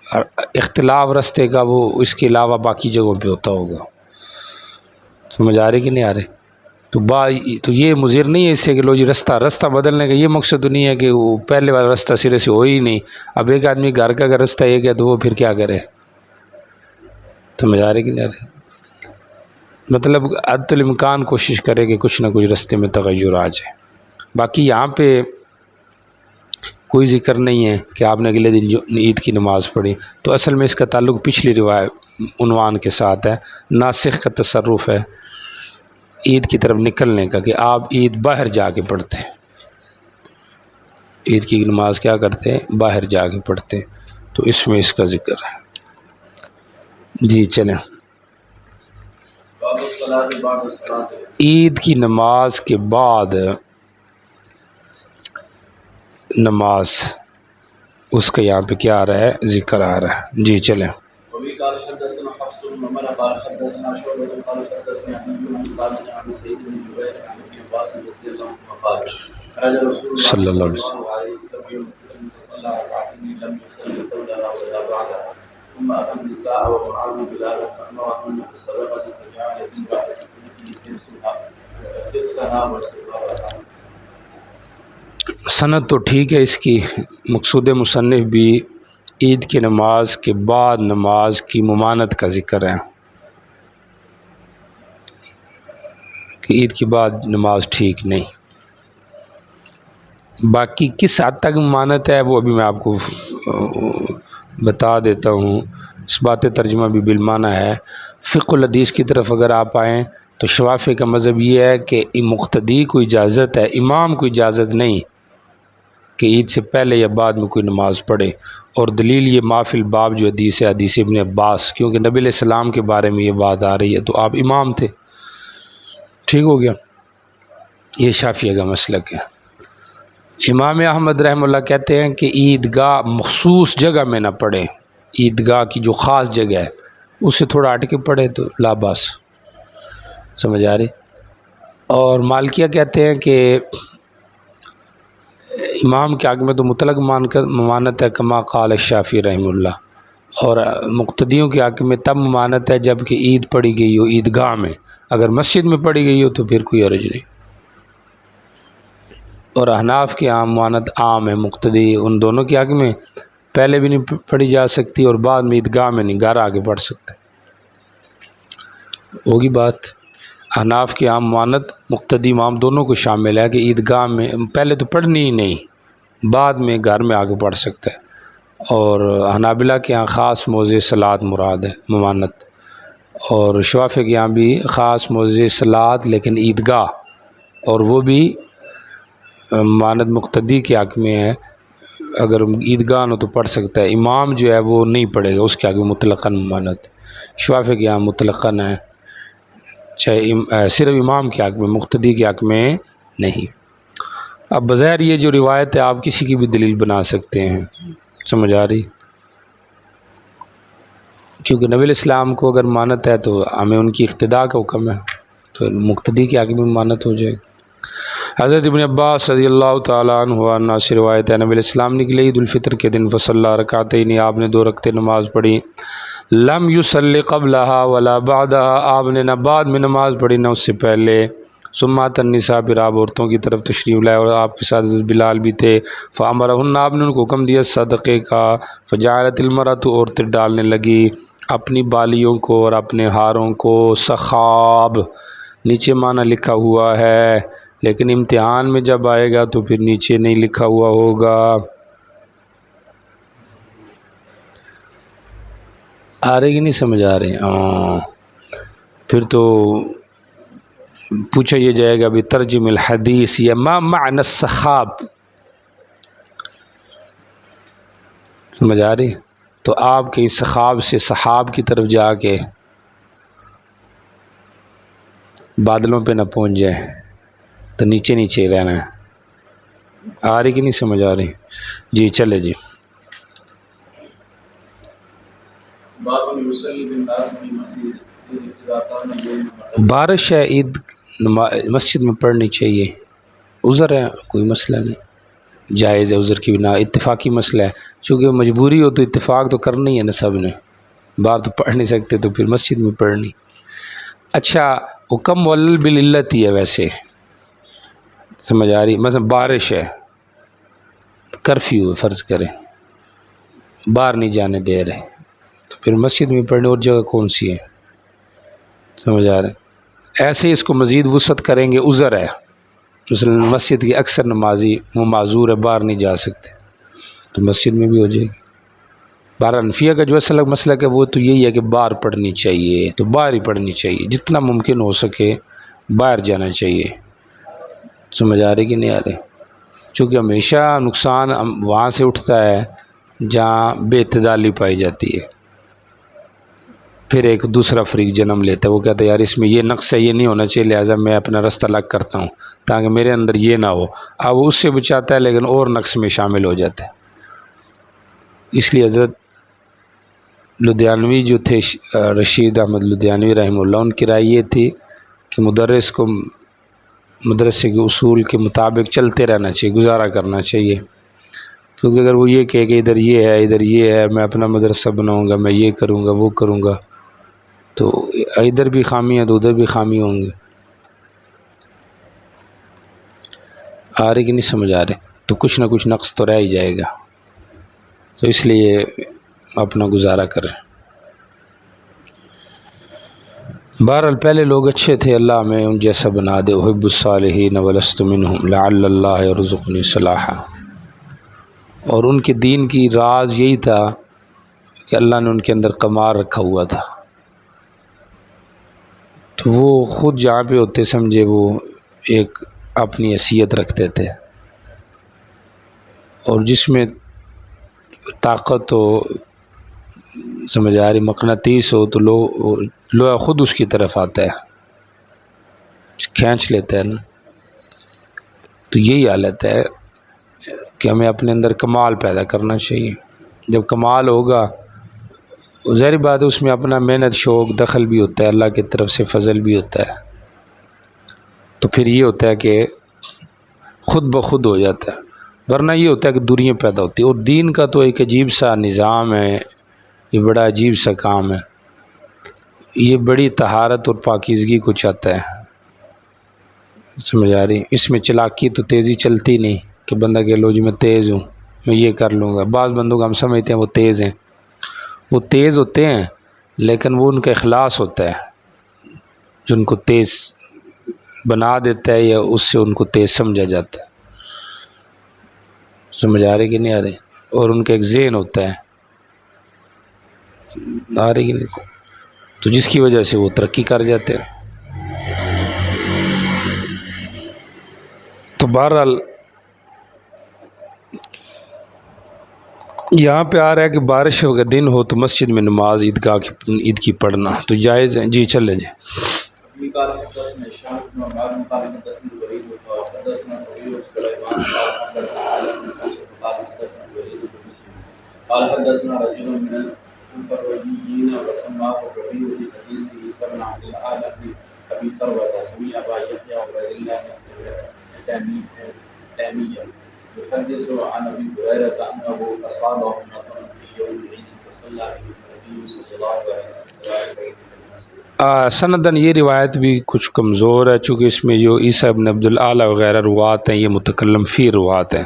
اور اختلاف رستے کا وہ اس کے علاوہ باقی جگہوں پہ ہوتا ہوگا۔ سمجھ آ رہی کہ نہیں آ رہے؟ تو یہ مضر نہیں ہے اس سے کہ لو جی رستہ بدلنے کا یہ مقصد تو نہیں ہے کہ وہ پہلے والا رستہ سرے سے ہو ہی نہیں۔ اب ایک آدمی گھر کا اگر رستہ ایک ہے تو وہ پھر کیا کرے؟ سمجھ آ رہی کہ نہیں آ رہے؟ مطلب حد الامکان کوشش کرے کہ کچھ نہ کچھ رستے میں تغیر آ جائے۔ باقی یہاں پہ کوئی ذکر نہیں ہے کہ آپ نے اگلے دن جو عید کی نماز پڑھی، تو اصل میں اس کا تعلق پچھلی روایت عنوان کے ساتھ ہے، ناسخ کا تصرف ہے عید کی طرف نکلنے کا، کہ آپ عید باہر جا کے پڑھتے ہیں، عید کی نماز کیا کرتے ہیں؟ باہر جا کے پڑھتے ہیں، تو اس میں اس کا ذکر ہے۔ جی چلیں، عید کی نماز کے بعد نماز، اس کا یہاں پہ کیا آ رہا ہے؟ ذکر آ رہا ہے۔ جی چلیں، صلی اللہ علیہ وسلم۔ سند تو ٹھیک ہے اس کی، مقصود مصنف بھی عید کی نماز کے بعد نماز کی ممانعت کا ذکر ہے کہ عید کے بعد نماز ٹھیک نہیں۔ باقی کس حد تک ممانعت ہے وہ ابھی میں آپ کو بتا دیتا ہوں۔ اس بات ترجمہ بھی بالمعنی ہے۔ فقہ الحدیث کی طرف اگر آپ آئیں تو شوافی کا مذہب یہ ہے کہ مقتدی کو اجازت ہے، امام کو اجازت نہیں کہ عید سے پہلے یا بعد میں کوئی نماز پڑھے، اور دلیل یہ مافی الباب جو حدیث ہے، حدیث ابن عباس، کیونکہ نبی علیہ السلام کے بارے میں یہ بات آ رہی ہے تو آپ امام تھے۔ ٹھیک ہو گیا؟ یہ شافعیہ کا مسلک ہے۔ امام احمد رحمہ اللہ کہتے ہیں کہ عیدگاہ مخصوص جگہ میں نہ پڑھے، عیدگاہ کی جو خاص جگہ ہے اس سے تھوڑا ہٹ کے پڑھے تو لا باس۔ سمجھ آ رہی؟ اور مالکیہ کہتے ہیں کہ امام کے حق میں تو مطلق ممانعت ہے، کما قال الشافعی رحمہ اللہ، اور مقتدیوں کے حق میں تب ممانعت ہے جب کہ عید پڑھی گئی ہو عیدگاہ میں، اگر مسجد میں پڑھی گئی ہو تو پھر کوئی حرج نہیں۔ اور احناف کی ممانعت عام ہے، مقتدی ان دونوں کے حق میں پہلے بھی نہیں پڑھی جا سکتی اور بعد میں عیدگاہ میں نہیں، گھر آگے پڑھ سکتے۔ ہوگی بات؟ احناف کی عام ممانعت مقتدی امام دونوں کو شامل ہے کہ عیدگاہ میں پہلے تو پڑھنی ہی نہیں، بعد میں گھر میں آگے پڑھ سکتا ہے۔ اور حنابلہ کے یہاں خاص موضع صلاۃ مراد ہے ممانعت، اور شوافی کے یہاں بھی خاص موضع صلاۃ لیکن عیدگاہ، اور وہ بھی ممانعت مقتدی کے حق میں ہے، اگر عیدگاہ نہ تو پڑھ سکتا ہے، امام جو ہے وہ نہیں پڑھے گا، اس کے آگے مطلقاً ممانعت۔ شوافی کے یہاں مطلقاً ہے، چاہے صرف امام کے حق میں، مقتدی کے حق میں نہیں۔ اب بظاہر یہ جو روایت ہے آپ کسی کی بھی دلیل بنا سکتے ہیں، سمجھ آ رہی؟ کیونکہ نبی علیہ السلام کو اگر ممانعت ہے تو ہمیں ان کی اقتداء کا حکم ہے، تو مقتدی کے حق میں ممانعت ہو جائے گی۔ حضرت ابن عباس رضی اللہ تعالیٰ عنہ سے روایت ہے، نبی علیہ السلام نکلے عید الفطر کے دن فصلی رکعتین، آپ نے 2 رکعتیں نماز پڑھی، لم یصلی قبلہا ولا بعدہا، آپ نے نہ بعد میں نماز پڑھی نہ اس سے پہلے۔ ثم اتى النساء، پھر آپ عورتوں کی طرف تشریف لائے، اور آپ کے ساتھ حضرت بلال بھی تھے، فامرہن، آپ نے ان کو حکم دیا صدقے کا، فجعلت المرأة، عورتیں ڈالنے لگی، اپنی بالیوں کو اور اپنے ہاروں کو سخاب نیچے معنی لکھا ہوا ہے، لیکن امتحان میں جب آئے گا تو پھر نیچے نہیں لکھا ہوا ہوگا۔ آ رہے کہ نہیں سمجھ آ رہے؟ پھر تو پوچھا یہ جائے گا بھی ترجم الحدیث یا ما معنی السخاب، سمجھ آ رہی؟ تو آپ کے سخاب سے سحاب کی طرف جا کے بادلوں پہ نہ پہنچ جائے تو نیچے نیچے رہنا ہے۔ آ رہی کہ نہیں سمجھ آ رہی؟ جی چلے جی۔ بارش ہے، عید مسجد میں پڑھنی چاہیے، عذر ہے کوئی مسئلہ نہیں، جائز ہے، عذر کی بنا اتفاقی مسئلہ ہے، چونکہ مجبوری ہو تو اتفاق تو کرنا ہی ہے نا سب نے، باہر تو پڑھ نہیں سکتے تو پھر مسجد میں پڑھنی۔ اچھا حکم معلل بالعلت ہی ہے ویسے، سمجھ آ رہی؟ مثلا بارش ہے، کرفیو ہے، فرض کریں باہر نہیں جانے دے رہے تو پھر مسجد میں پڑھنے، اور جگہ کون سی ہے؟ سمجھ آ رہا ہے؟ ایسے ہی اس کو مزید وسعت کریں گے، عذر ہے، مثلا مسجد کی اکثر نمازی وہ معذور ہے، باہر نہیں جا سکتے تو مسجد میں بھی ہو جائے گی۔ بارہ انفیہ کا جو اصل مسئلہ ہے وہ تو یہی ہے کہ باہر پڑھنی چاہیے، تو باہر ہی پڑھنی چاہیے، جتنا ممکن ہو سکے باہر جانا چاہیے، سمجھ آ رہی کہ نہیں آ رہی؟ چونکہ ہمیشہ نقصان وہاں سے اٹھتا ہے جہاں بے اعتدالی پائی جاتی ہے، پھر ایک دوسرا فریق جنم لیتا ہے، وہ کہتا ہے یار اس میں یہ نقص ہے، یہ نہیں ہونا چاہیے، لہٰذا میں اپنا رستہ الگ کرتا ہوں تاکہ میرے اندر یہ نہ ہو، اب وہ اس سے بچاتا ہے لیکن اور نقص میں شامل ہو جاتا ہے۔ اس لیے حضرت لدھیانوی جو تھے، رشید احمد لدھیانوی رحمہ اللہ، ان کی رائے یہ تھی کہ مدرس کو مدرسے کے اصول کے مطابق چلتے رہنا چاہیے، گزارا کرنا چاہیے، کیونکہ اگر وہ یہ کہے کہ ادھر یہ ہے ادھر یہ ہے، میں اپنا مدرسہ بناؤں گا، میں یہ کروں گا وہ کروں گا، تو ادھر بھی خامی ہے تو ادھر بھی خامی ہوں گے۔ آ رہی کہ نہیں سمجھ آ رہے؟ تو کچھ نہ کچھ نقص تو رہ ہی جائے گا، تو اس لیے اپنا گزارا کریں۔ بہرحال پہلے لوگ اچھے تھے، اللہ ہمیں ان جیسا بنا دے، احب الصالحین ولست منہم لعل اللہ یرزقنی صلاحا۔ اور ان کے دین کی راز یہی تھا کہ اللہ نے ان کے اندر قمار رکھا ہوا تھا، تو وہ خود جہاں پہ ہوتے سمجھے وہ ایک اپنی حیثیت رکھتے تھے، اور جس میں طاقت ہو، سمجھ آ رہی، مقناطیس ہو، تو لوہا خود اس کی طرف آتا ہے، کھینچ لیتا ہے نا۔ تو یہی حالت ہے کہ ہمیں اپنے اندر کمال پیدا کرنا چاہیے، جب کمال ہوگا ظاہر بات ہے اس میں اپنا محنت شوق دخل بھی ہوتا ہے، اللہ کی طرف سے فضل بھی ہوتا ہے، تو پھر یہ ہوتا ہے کہ خود بخود ہو جاتا ہے، ورنہ یہ ہوتا ہے کہ دوریاں پیدا ہوتی ہیں۔ اور دین کا تو ایک عجیب سا نظام ہے، یہ بڑا عجیب سا کام ہے، یہ بڑی طہارت اور پاکیزگی کو چاہتا ہے، سمجھ آ رہی؟ اس میں چلاکی تو تیزی چلتی نہیں کہ بندہ کہ لو جی میں تیز ہوں میں یہ کر لوں گا۔ بعض بندوں کو ہم سمجھتے ہیں وہ تیز ہیں، وہ تیز ہوتے ہیں لیکن وہ ان کا اخلاص ہوتا ہے جو ان کو تیز بنا دیتا ہے، یا اس سے ان کو تیز سمجھا جاتا ہے، سمجھ آ رہی کہ نہیں آ رہی؟ اور ان کا ایک ذہن ہوتا ہے، آ رہی کہ نہیں؟ تو جس کی وجہ سے وہ ترقی کر جاتے ہیں۔ تو بہرحال یہاں پہ آ رہا ہے کہ بارش کا دن ہو تو مسجد میں نماز عید کی پڑھنا تو جائز ہے۔ جی چلے جی۔ قال حدثنا هشام بن عمار قال حدثنا الوليد قال حدثنا طويل سليمان قال حدثنا علي بن يوسف قال حدثنا الوليد بن مسلم قال حدثنا رجل من الفرويين وسماه الربيع في حديثه سمع عبد العال بن ابي ثروه سمع ابا يحيى وعبد الله تاميا يحدث عن ابي هريره انه اصابه مطر في يوم العيد فصلى به النبي صلى الله عليه وسلم سندن یہ روایت بھی کچھ کمزور ہے، چونکہ اس میں جو عیسیٰ ابن عبد العال وغیرہ روات ہیں یہ متکلم فی روات ہیں،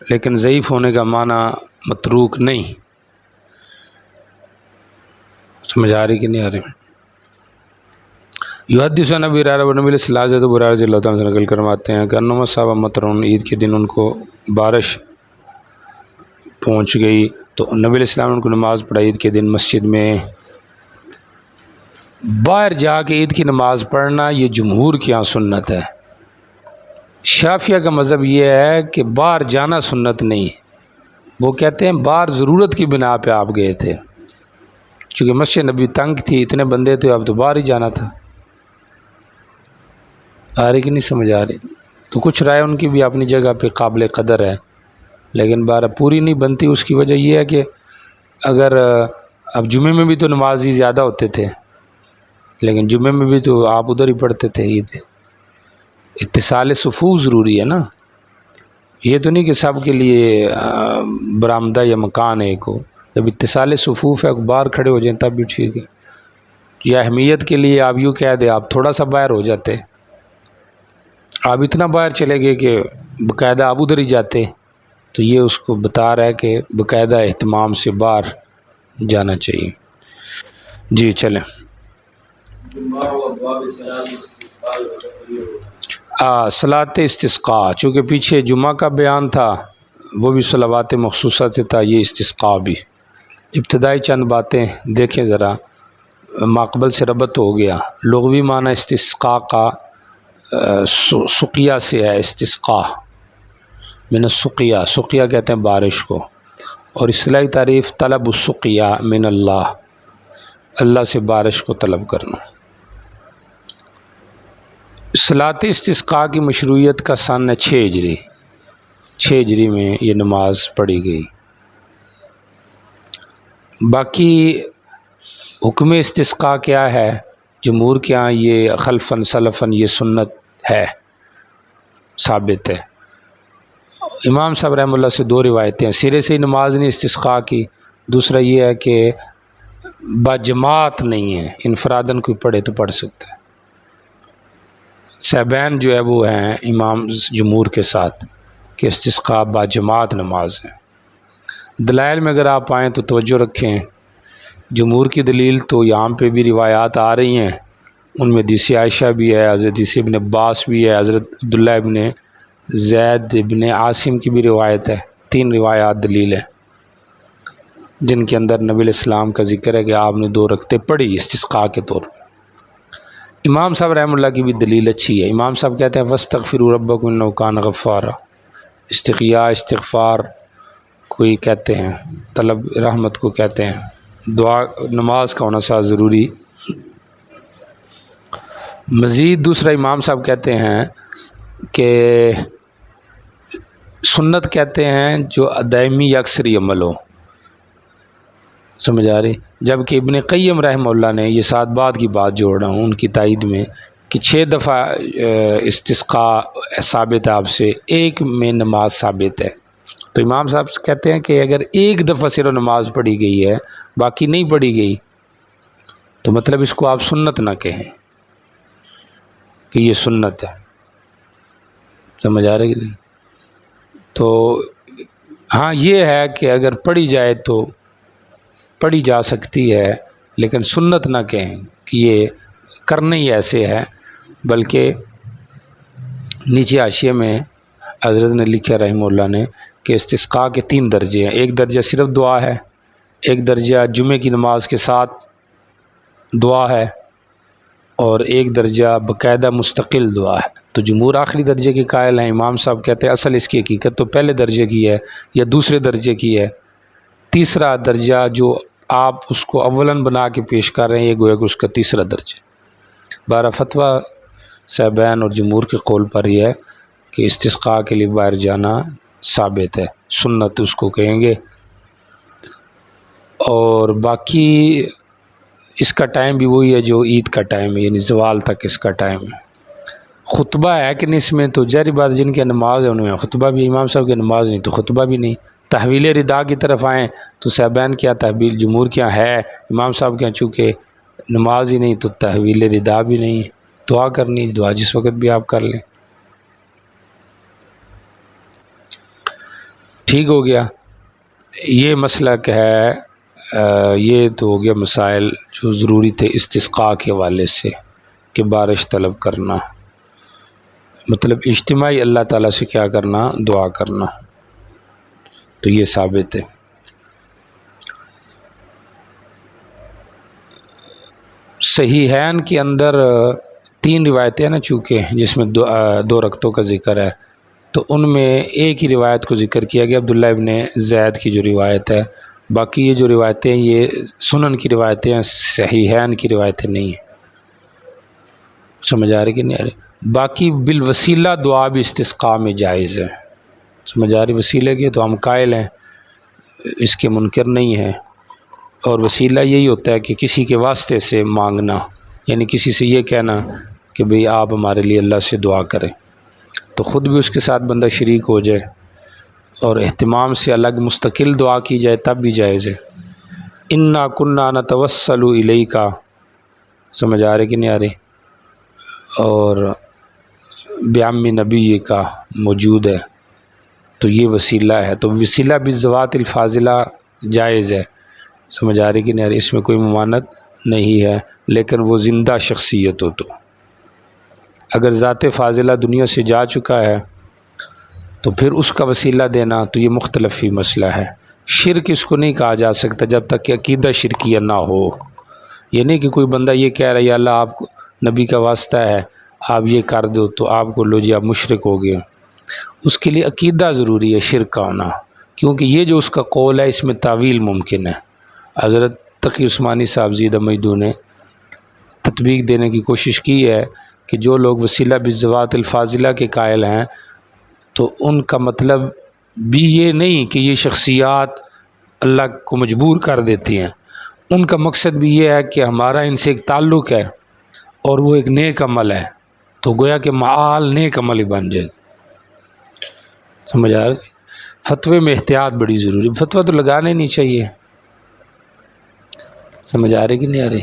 لیکن ضعیف ہونے کا معنی متروک نہیں، سمجھ آ رہی کہ نہیں آ رہی؟ یحدث عن ابی ہریرہ نبی صلی اللہ علیہ وسلم رضی اللہ تعالیٰ عنہ سے نقل کرواتے ہیں کہ انما صحابہ مطرون، عید کے دن ان کو بارش پہنچ گئی تو نبی علیہ السلام نے ان کو نماز پڑھائی عید کے دن مسجد میں۔ باہر جا کے عید کی نماز پڑھنا یہ جمہور کی یہاں سنت ہے۔ شافعیہ کا مذہب یہ ہے کہ باہر جانا سنت نہیں، وہ کہتے ہیں باہر ضرورت کی بنا پہ آپ گئے تھے، چونکہ مسجد نبی تنگ تھی، اتنے بندے تھے، اب تو باہر ہی جانا تھا۔ آ رہی کہ نہیں سمجھ آ رہی؟ تو کچھ رائے ان کی بھی اپنی جگہ پہ قابل قدر ہے، لیکن بارہ پوری نہیں بنتی۔ اس کی وجہ یہ ہے کہ اگر اب جمعے میں بھی تو نمازی زیادہ ہوتے تھے، لیکن جمعے میں بھی تو آپ ادھر ہی پڑھتے تھے عید۔ اتصال صفوف ضروری ہے نا، یہ تو نہیں کہ سب کے لیے برآمدہ یا مکان ایک ہو۔ جب اتصال صفوف ہے، باہر کھڑے ہو جائیں تب بھی ٹھیک ہے۔ یہ اہمیت کے لیے آپ یوں کہہ دیں آپ تھوڑا سا باہر ہو جاتے، آپ اتنا باہر چلے گئے کہ باقاعدہ آپ ادھر ہی جاتے، تو یہ اس کو بتا رہا ہے کہ باقاعدہ اہتمام سے باہر جانا چاہیے۔ جی چلیں۔ صلاۃ استسقاء، چونکہ پیچھے جمعہ کا بیان تھا، وہ بھی صلوات مخصوصہ سے تھا، یہ استسقاء بھی۔ ابتدائی چند باتیں دیکھیں ذرا، ماقبل سے ربط ہو گیا۔ لغوی معنی استسقاء کا سقیہ سے ہے، استسقاء من السقیہ، سقیہ کہتے ہیں بارش کو، اور اصطلاحی تعریف طلب السقیہ من اللہ، اللہ سے بارش کو طلب کرنا۔ صلاۃ استسقاء کی مشروعیت کا سن ہے 6 ہجری، 6 ہجری میں یہ نماز پڑھی گئی۔ باقی حکم استسقاء کیا ہے؟ جمہور کے ہاں یہ خلفاً سلفاً یہ سنت ہے، ثابت ہے۔ امام صاحب رحمہ اللہ سے 2 روایتیں ہیں، سرے سے ہی نماز نہیں استسقاء کی، دوسرا یہ ہے کہ باجماعت نہیں ہے، انفراداً کوئی پڑھے تو پڑھ سکتا ہے۔ صحابین جو ہے وہ ہیں امام جمہور کے ساتھ کہ استسقاء باجماعت نماز ہے۔ دلائل میں اگر آپ آئیں تو توجہ رکھیں، جمہور کی دلیل تو یہاں پہ بھی روایات آ رہی ہیں، ان میں حدیث عائشہ بھی ہے، حضرت ابن عباس بھی ہے، حضرت عبداللہ ابن زید ابن عاصم کی بھی روایت ہے، 3 روایات دلیل ہے جن کے اندر نبی علیہ السلام کا ذکر ہے کہ آپ نے 2 رکعتیں پڑھی استسقاء کے طور پر۔ امام صاحب رحمہ اللہ کی بھی دلیل اچھی ہے، امام صاحب کہتے ہیں وَاسْتَغْفِرُوا رَبَّكُمْ إِنَّهُ كَانَ غَفَّارًا، استغفار استغفار کوئی کہتے ہیں، طلب رحمت کو کہتے ہیں، دعا نماز کا ہونا سا ضروری۔ مزید دوسرا امام صاحب کہتے ہیں کہ سنت کہتے ہیں جو دائمی یا اکثری عمل ہو، سمجھ آ رہی؟ جبکہ ابن قیم رحمہ اللہ نے یہ 7 بعد کی بات جوڑ رہا ہوں ان کی تائید میں کہ 6 دفعہ استسقاء ثابت ہے آپ سے، 1 میں نماز ثابت ہے۔ تو امام صاحب کہتے ہیں کہ اگر 1 دفعہ صرف نماز پڑھی گئی ہے باقی نہیں پڑھی گئی تو مطلب اس کو آپ سنت نہ کہیں کہ یہ سنت ہے، سمجھ آ رہی ہے؟ تو ہاں یہ ہے کہ اگر پڑھی جائے تو پڑھی جا سکتی ہے، لیکن سنت نہ کہیں کہ یہ کرنا ہی ایسے ہے، بلکہ نیچے حاشیے میں حضرت نے لکھا رحمہ اللہ نے کہ استسقاء کے 3 درجے ہیں، 1 درجہ صرف دعا ہے، 1 درجہ جمعے کی نماز کے ساتھ دعا ہے، اور 1 درجہ باقاعدہ مستقل دعا ہے۔ تو جمہور آخری درجے کے قائل ہیں، امام صاحب کہتے ہیں اصل اس کی حقیقت تو پہلے درجے کی ہے یا دوسرے درجے کی ہے، تیسرا درجہ جو آپ اس کو اولاً بنا کے پیش کر رہے ہیں یہ گویا کہ اس کا تیسرا درجہ۔ بارہ فتویٰ صاحبین اور جمہور کے قول پر یہ ہے کہ استسقاء کے لیے باہر جانا ثابت ہے، سنت اس کو کہیں گے۔ اور باقی اس کا ٹائم بھی وہی ہے جو عید کا ٹائم ہے، یعنی زوال تک اس کا ٹائم ہے۔ خطبہ ہے کہ نہیں اس میں؟ تو ظاہر بات جن کی نماز ہے ان میں خطبہ بھی، امام صاحب کی نماز نہیں تو خطبہ بھی نہیں۔ تحویل ردا کی طرف آئیں تو صاحبین کیا تحویل جمہور کیا ہے، امام صاحب کیا چونکہ نماز ہی نہیں تو تحویل ردا بھی نہیں، دعا کرنی، دعا جس وقت بھی آپ کر لیں۔ ٹھیک ہو گیا، یہ مسلک ہے یہ تو ہو گیا مسائل جو ضروری تھے استسقاء کے حوالے سے کہ بارش طلب کرنا، مطلب اجتماعی اللہ تعالیٰ سے کیا کرنا، دعا کرنا، تو یہ ثابت ہے۔ صحیحین کے اندر 3 روایتیں ہیں نا چونکہ، جس میں 2 رکعتوں کا ذکر ہے، تو ان میں ایک ہی روایت کو ذکر کیا گیا، عبداللہ ابن زید کی جو روایت ہے۔ باقی یہ جو روایتیں یہ سنن کی روایتیں ہیں، صحیحین کی روایتیں نہیں ہیں۔ سمجھ آ رہی کہ نہیں آ رہی؟ باقی بالوسیلہ دعا بھی استسقاء میں جائز ہے، سمجھ آ رہی؟ وسیلے کے تو ہم قائل ہیں، اس کے منکر نہیں ہیں، اور وسیلہ یہی ہوتا ہے کہ کسی کے واسطے سے مانگنا، یعنی کسی سے یہ کہنا کہ بھئی آپ ہمارے لیے اللہ سے دعا کریں، تو خود بھی اس کے ساتھ بندہ شریک ہو جائے اور اہتمام سے الگ مستقل دعا کی جائے تب بھی جائز ہے۔ انا کنا نتوسل الیک، سمجھ آ رہے کہ نہیں آ رہے؟ اور بعم نبی کا موجود ہے، تو یہ وسیلہ ہے، تو وسیلہ بالذوات الفاضلہ جائز ہے، سمجھ آ رہی کہ نہیں آ رہی؟ اس میں کوئی ممانعت نہیں ہے، لیکن وہ زندہ شخصیت ہو، تو اگر ذات فاضلہ دنیا سے جا چکا ہے تو پھر اس کا وسیلہ دینا تو یہ مختلف ہی مسئلہ ہے۔ شرک اس کو نہیں کہا جا سکتا جب تک کہ عقیدہ شرکیہ نہ ہو، یہ نہیں کہ کوئی بندہ یہ کہہ رہا ہے یا اللہ آپ کو نبی کا واسطہ ہے آپ یہ کر دو تو آپ کو لو جی آپ مشرک ہو گئے، اس کے لیے عقیدہ ضروری ہے شرک کا ہونا، کیونکہ یہ جو اس کا قول ہے اس میں تعویل ممکن ہے۔ حضرت تقی عثمانی صاحب زیدہ مجدو نے تطبیق دینے کی کوشش کی ہے کہ جو لوگ وسیلہ بالذوات الفاضلہ کے قائل ہیں تو ان کا مطلب بھی یہ نہیں کہ یہ شخصیات اللہ کو مجبور کر دیتی ہیں، ان کا مقصد بھی یہ ہے کہ ہمارا ان سے ایک تعلق ہے اور وہ ایک نیک عمل ہے، تو گویا کہ معال نیک عمل ہی بن جائے۔ سمجھ آ رہی؟ فتوے میں احتیاط بڑی ضروری، فتویٰ تو لگانے نہیں چاہیے، سمجھ آ رہی کہ نہیں آ رہی؟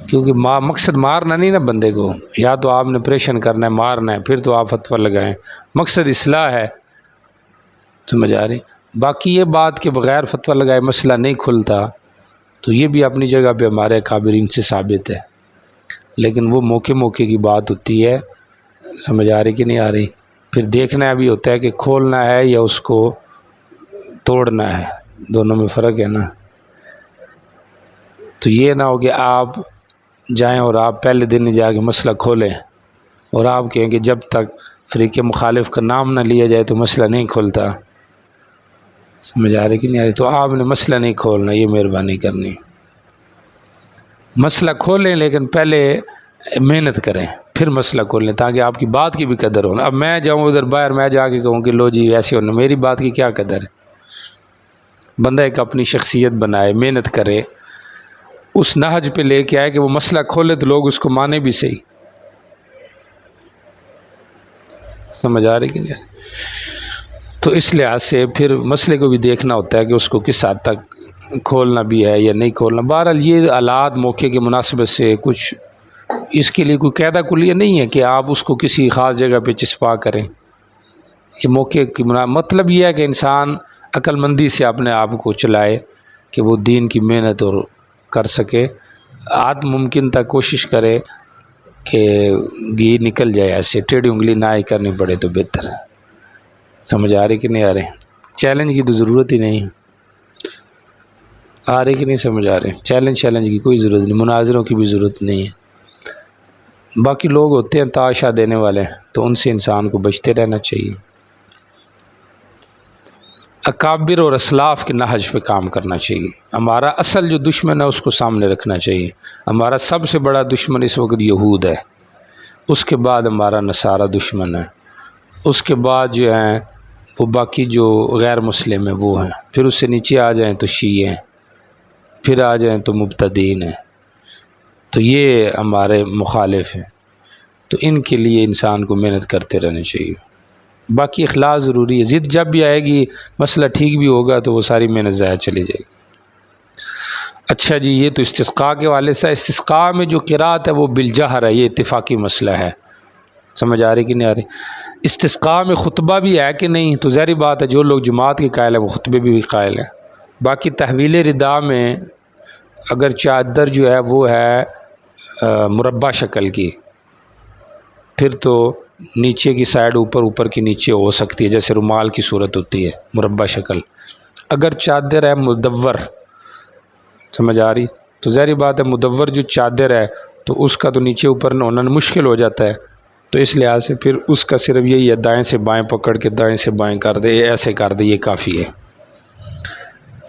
کیونکہ مقصد مارنا نہیں نا بندے کو، یا تو آپ نے پریشن کرنا ہے مارنا ہے پھر تو آپ فتویٰ لگائیں، مقصد اصلاح ہے، سمجھ آ رہی؟ باقی یہ بات کہ بغیر فتویٰ لگائے مسئلہ نہیں کھلتا تو یہ بھی اپنی جگہ پہ ہمارے کابرین سے ثابت ہے، لیکن وہ موقع موقع کی بات ہوتی ہے، سمجھ آ رہی کہ نہیں آ رہی؟ پھر دیکھنا بھی ہوتا ہے کہ کھولنا ہے یا اس کو توڑنا ہے، دونوں میں فرق ہے نا۔ تو یہ نہ ہو کہ آپ جائیں اور آپ پہلے دن جا کے مسئلہ کھولیں اور آپ کہیں کہ جب تک فریق مخالف کا نام نہ لیا جائے تو مسئلہ نہیں کھولتا، سمجھ آ رہی کہ نہیں آ رہی؟ تو آپ نے مسئلہ نہیں کھولنا، یہ مہربانی کرنی، مسئلہ کھولیں لیکن پہلے محنت کریں پھر مسئلہ کھولیں تاکہ آپ کی بات کی بھی قدر ہو۔ اب میں جاؤں ادھر باہر میں جا کے کہوں کہ لو جی ایسے ہونا، میری بات کی کیا قدر ہے؟ بندہ ایک اپنی شخصیت بنائے، محنت کرے، اس نہج پہ لے کے آئے کہ وہ مسئلہ کھولے تو لوگ اس کو مانے بھی صحیح، سمجھ آ رہی کہ نہیں؟ تو اس لحاظ سے پھر مسئلے کو بھی دیکھنا ہوتا ہے کہ اس کو کس حد تک کھولنا بھی ہے یا نہیں کھولنا۔ بہرحال یہ حالات موقع کی مناسبت سے کچھ اس کے لیے کوئی قاعدہ کلیہ نہیں ہے کہ آپ اس کو کسی خاص جگہ پہ چسپا کریں، یہ موقع کی مطلب یہ ہے کہ انسان عقل مندی سے اپنے آپ کو چلائے کہ وہ دین کی محنت اور کر سکے، آد ممکن تک کوشش کرے کہ گھی نکل جائے، ایسے ٹیڑھی انگلی نہ ہی کرنی پڑے تو بہتر ہے، سمجھ آ رہی کہ نہیں آ رہے؟ چیلنج کی تو ضرورت ہی نہیں، آ رہی کہ نہیں سمجھ آ رہے؟ چیلنج کی کوئی ضرورت نہیں، مناظروں کی بھی ضرورت نہیں ہے۔ باقی لوگ ہوتے ہیں تاشا دینے والے، تو ان سے انسان کو بچتے رہنا چاہیے، اکابر اور اسلاف کے نہج پہ کام کرنا چاہیے، ہمارا اصل جو دشمن ہے اس کو سامنے رکھنا چاہیے۔ ہمارا سب سے بڑا دشمن اس وقت یہود ہے، اس کے بعد ہمارا نصارہ دشمن ہے، اس کے بعد جو ہیں وہ باقی جو غیر مسلم ہیں وہ ہیں، پھر اس سے نیچے آ جائیں تو شیعہ ہیں، پھر آ جائیں تو مبتدین ہیں، تو یہ ہمارے مخالف ہیں، تو ان کے لیے انسان کو محنت کرتے رہنا چاہیے۔ باقی اخلاص ضروری ہے، ضد جب بھی آئے گی مسئلہ ٹھیک بھی ہوگا تو وہ ساری محنت ضائع چلی جائے گی۔ اچھا جی، یہ تو استسقاء کے والے سے، استسقاء میں جو قرات ہے وہ بالجہر ہے، یہ اتفاقی مسئلہ ہے، سمجھ آ رہی کہ نہیں آ رہی؟ استسقاء میں خطبہ بھی ہے کہ نہیں؟ تو ظاہری بات ہے جو لوگ جماعت کے قائل ہیں وہ خطبے بھی قائل ہیں، باقی تحویل ردا میں اگر چادر جو ہے وہ ہے مربع شکل کی، پھر تو نیچے کی سائڈ اوپر، اوپر کی نیچے ہو سکتی ہے، جیسے رومال کی صورت ہوتی ہے مربع شکل۔ اگر چادر ہے مدور، سمجھ آ رہی، تو ظاہری بات ہے مدور جو چادر ہے تو اس کا تو نیچے اوپر ہونا مشکل ہو جاتا ہے، تو اس لحاظ سے پھر اس کا صرف یہی ہے دائیں سے بائیں پکڑ کے دائیں سے بائیں کر دے، ایسے کر دے، یہ کافی ہے،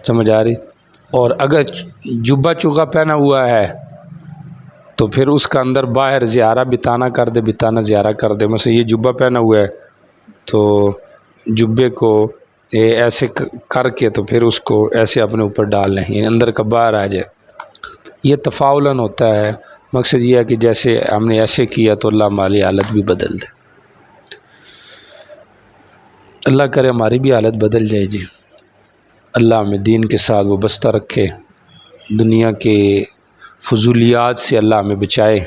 سمجھ آ رہی۔ اور اگر جبہ چگا پہنا ہوا ہے تو پھر اس کا اندر باہر زیارہ بتانا کر دے، بتانا زیارہ کر دے، مثلا یہ جبہ پہنا ہوا ہے تو جبے کو ایسے کر کے تو پھر اس کو ایسے اپنے اوپر ڈال لیں، یعنی اندر کا باہر آ جائے۔ یہ تفاعلاً ہوتا ہے، مقصد یہ ہے کہ جیسے ہم نے ایسے کیا تو اللہ ہماری حالت بھی بدل دے، اللہ کرے ہماری بھی حالت بدل جائے جی۔ اللہ ہمیں دین کے ساتھ وابستہ رکھے، دنیا کے فضولیات سے اللہ ہمیں بچائے،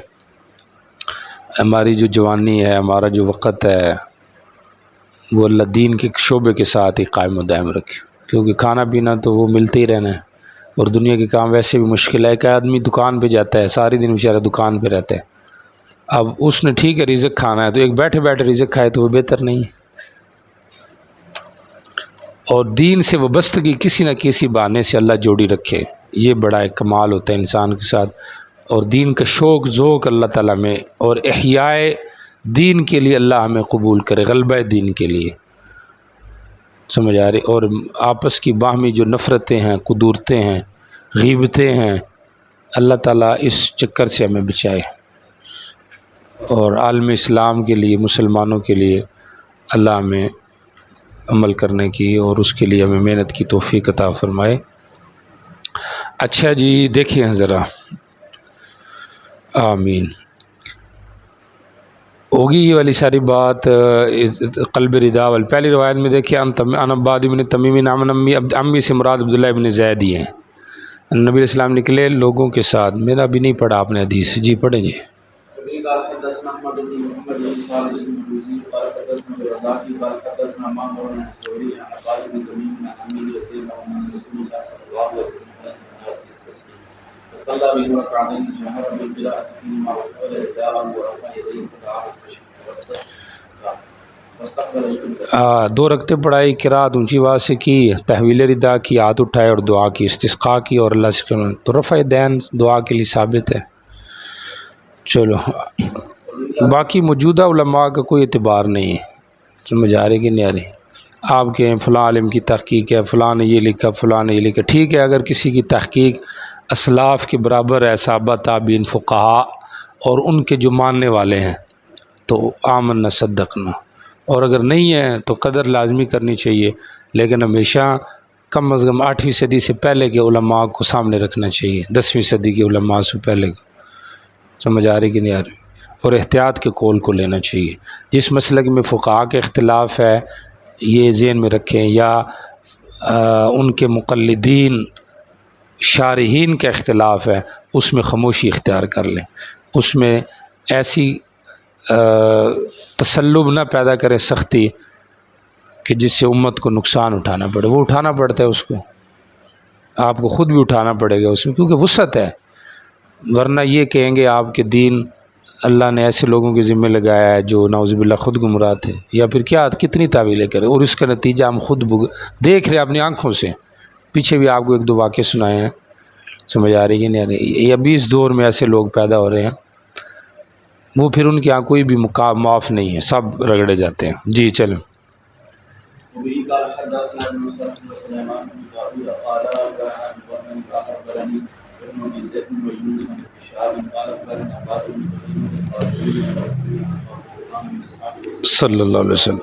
ہماری جو جوانی ہے، ہمارا جو وقت ہے، وہ اللہ دین کے شعبے کے ساتھ ہی قائم و دائم رکھے، کیونکہ کھانا پینا تو وہ ملتے ہی رہنا ہے، اور دنیا کے کام ویسے بھی مشکل ہے کہ آدمی دکان پہ جاتا ہے ساری دن بیچارہ دکان پہ رہتا ہے، اب اس نے ٹھیک ہے رزق کھانا ہے تو ایک بیٹھے بیٹھے رزق کھائے تو وہ بہتر نہیں ہے۔ اور دین سے وابستگی کسی نہ کسی بہانے سے اللہ جوڑی رکھے، یہ بڑا ایک کمال ہوتا ہے انسان کے ساتھ، اور دین کا شوق ذوق اللہ تعالیٰ میں، اور احیاء دین کے لیے اللہ ہمیں قبول کرے، غلبہ دین کے لیے، سمجھ آ رہی۔ اور آپس کی باہمی جو نفرتیں ہیں، قدورتیں ہیں، غیبتیں ہیں، اللہ تعالیٰ اس چکر سے ہمیں بچائے، اور عالم اسلام کے لیے، مسلمانوں کے لیے اللہ ہمیں عمل کرنے کی اور اس کے لیے ہمیں محنت کی توفیق عطا فرمائے۔ اچھا جی دیکھیں ذرا، آمین، ہوگی یہ والی ساری بات قلب ردا والی۔ پہلی روایت میں دیکھیں ان عباد بن تمیم عن امی سے مراد عبداللہ ابن زید ہی ہیں، نبی علیہ السلام نکلے لوگوں کے ساتھ، میرا بھی نہیں پڑھا آپ نے حدیث، جی پڑھیں جی۔ قال حدثنا احمد بن محمد بن صالح بن موسى قال حدثنا الرزاق قال حدثنا معمر بن الزهري عن عباد بن تميم عن عمه يسير عن رسول الله صلى الله عليه وسلم قال الناس يستسقي فصلى بهم ركعتين جهر بالقراءة فيهما وقال رداء ورفع يديه فدعا واستقبل القبلة۔ دو رکعتیں پڑھائی، قرات اونچی آواز سے کی، تحویل ردا کی، ہاتھ اٹھائے اور دعا کی، استسقاء کی اور اللہ سے تو رفع دین دعا کے لیے ثابت ہے۔ چلو باقی موجودہ علماء کا کوئی اعتبار نہیں ہے، سمجھ آ رہی کہ نہیں آ رہی، آپ کے فلاں عالم کی تحقیق ہے، فلاں نے یہ لکھا، فلاں نے یہ لکھا، ٹھیک ہے، اگر کسی کی تحقیق اسلاف کے برابر ہے، صحابہ تابعین فقہاء اور ان کے جو ماننے والے ہیں تو آمنا صدقنا، اور اگر نہیں ہے تو قدر لازمی کرنی چاہیے، لیکن ہمیشہ کم از کم 8ویں صدی سے پہلے کے علماء کو سامنے رکھنا چاہیے، 10ویں صدی کے علماء سے پہلے، سمجھ آ رہی کہ نہیں آ رہی، اور احتیاط کے قول کو لینا چاہیے۔ جس مسلک میں فقہاء کے اختلاف ہے یہ ذہن میں رکھیں، یا ان کے مقلدین شارحین کا اختلاف ہے، اس میں خاموشی اختیار کر لیں، اس میں ایسی تسلب نہ پیدا کرے سختی کہ جس سے امت کو نقصان اٹھانا پڑے، وہ اٹھانا پڑتا ہے، اس کو آپ کو خود بھی اٹھانا پڑے گا اس میں، کیونکہ وسعت ہے، ورنہ یہ کہیں گے آپ کے دین اللہ نے ایسے لوگوں کے ذمہ لگایا ہے جو نعوذ باللہ خود گمراہ تھے، یا پھر کیا کتنی تعویلیں کرے، اور اس کا نتیجہ ہم خود دیکھ رہے اپنی آنکھوں سے، پیچھے بھی آپ کو ایک دو واقعے سنائے ہیں، سمجھ آ رہی ہے نہیں آ رہی، ابھی اس دور میں ایسے لوگ پیدا ہو رہے ہیں، وہ پھر ان کے یہاں کوئی بھی معاف نہیں ہے، سب رگڑے جاتے ہیں۔ جی چلیں۔ وبه قال حدثنا ابن سليمان بن داود قال قال اخبرني ابن ابي زيد بن يونس بن شهاب قال اخبرنا عباد بن تميم قال صلی اللہ علیہ وسلم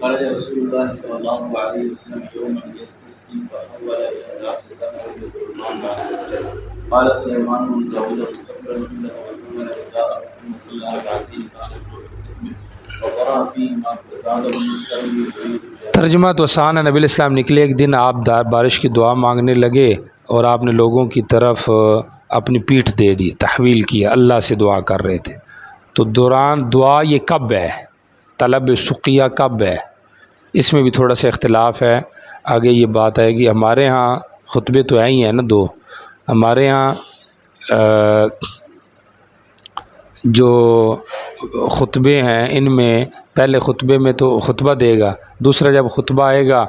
خرج رسول الله صلى الله عليه وسلم يوما يستسقي فأول إلى الناس ذكر الرحمن قال سليمان بن داود واستقبل القبلة وأكمل رداءه ثم صلى ركعتين قال وقرأ فيهما فزاد بالمصلي يريد ترجمہ تو آسان ہے، نبی علیہ السلام نکلے ایک دن، آپ بارش کی دعا مانگنے لگے اور آپ نے لوگوں کی طرف اپنی پیٹھ دے دی، تحویل کیا، اللہ سے دعا کر رہے تھے، تو دوران دعا یہ کب ہے، طلب سقیہ کب ہے، اس میں بھی تھوڑا سا اختلاف ہے۔ آگے یہ بات آئے گی. ہمارے ہاں خطبے تو ہیں ہی ہیں نا دو. ہمارے ہاں جو خطبے ہیں ان میں پہلے خطبے میں تو خطبہ دے گا، دوسرا جب خطبہ آئے گا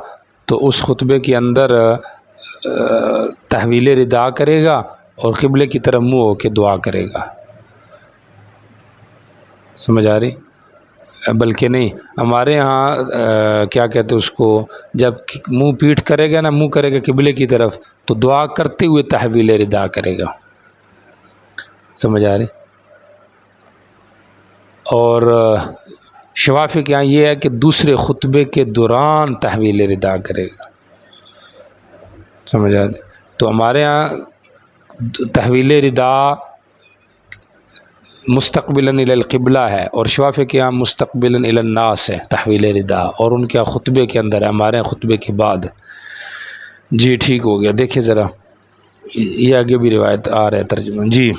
تو اس خطبے کے اندر تحویل ردا کرے گا اور قبلے کی طرف منہ ہو کے دعا کرے گا. سمجھ آ رہی؟ بلکہ نہیں، ہمارے ہاں کیا کہتے اس کو، جب منہ پیٹ کرے گا نا، منہ کرے گا قبلے کی طرف، تو دعا کرتے ہوئے تحویل ردا کرے گا. سمجھ آ رہی؟ اور شوافی کے یہاں یہ ہے کہ دوسرے خطبے کے دوران تحویل ردا کرے گا. سمجھ آ رہی؟ تو ہمارے ہاں تحویل ردا مستقبلا الی القبلہ ہے، اور شوافی کے یہاں مستقبلا الی الناس ہے تحویل ردا، اور ان کے خطبے کے اندر ہے، ہمارے خطبے کے بعد. جی ٹھیک ہو گیا. دیکھیں ذرا یہ آگے بھی روایت آ رہا ہے ترجمہ. جی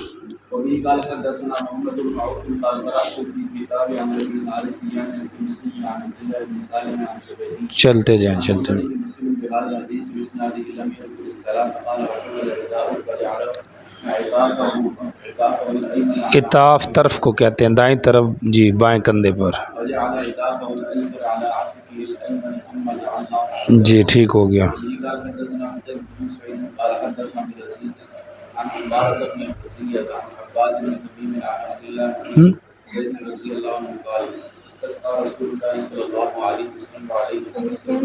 وبه قال حدثنا محمد بن عوف قال قرأت في كتاب عمرو بن الحارث عن التمسي عن عبد الله بن سالم عن شبيبه چلتے جائیں چلتے جائیں. مسلم بهذا الحديث بإسناده لم يذكر السلام قال وحول رداءه فجعله عطافه الأيمن اطاف طرف کو کہتے ہیں، دائیں طرف، جی بائیں کندھے پر. وجعل عطافه الأيسر على عاتقه الأيمن ثم جعلنا. جی ٹھیک ہو گیا. قال حدثنا حجاج بن سعيد قال حدثنا عبد العزيز عن عمارة بن حسية عن عباد بن تميم عن عبد الله بن زيد رضي الله عنه قال استسقى رسول الله صلى الله عليه وسلم وعليه وسلم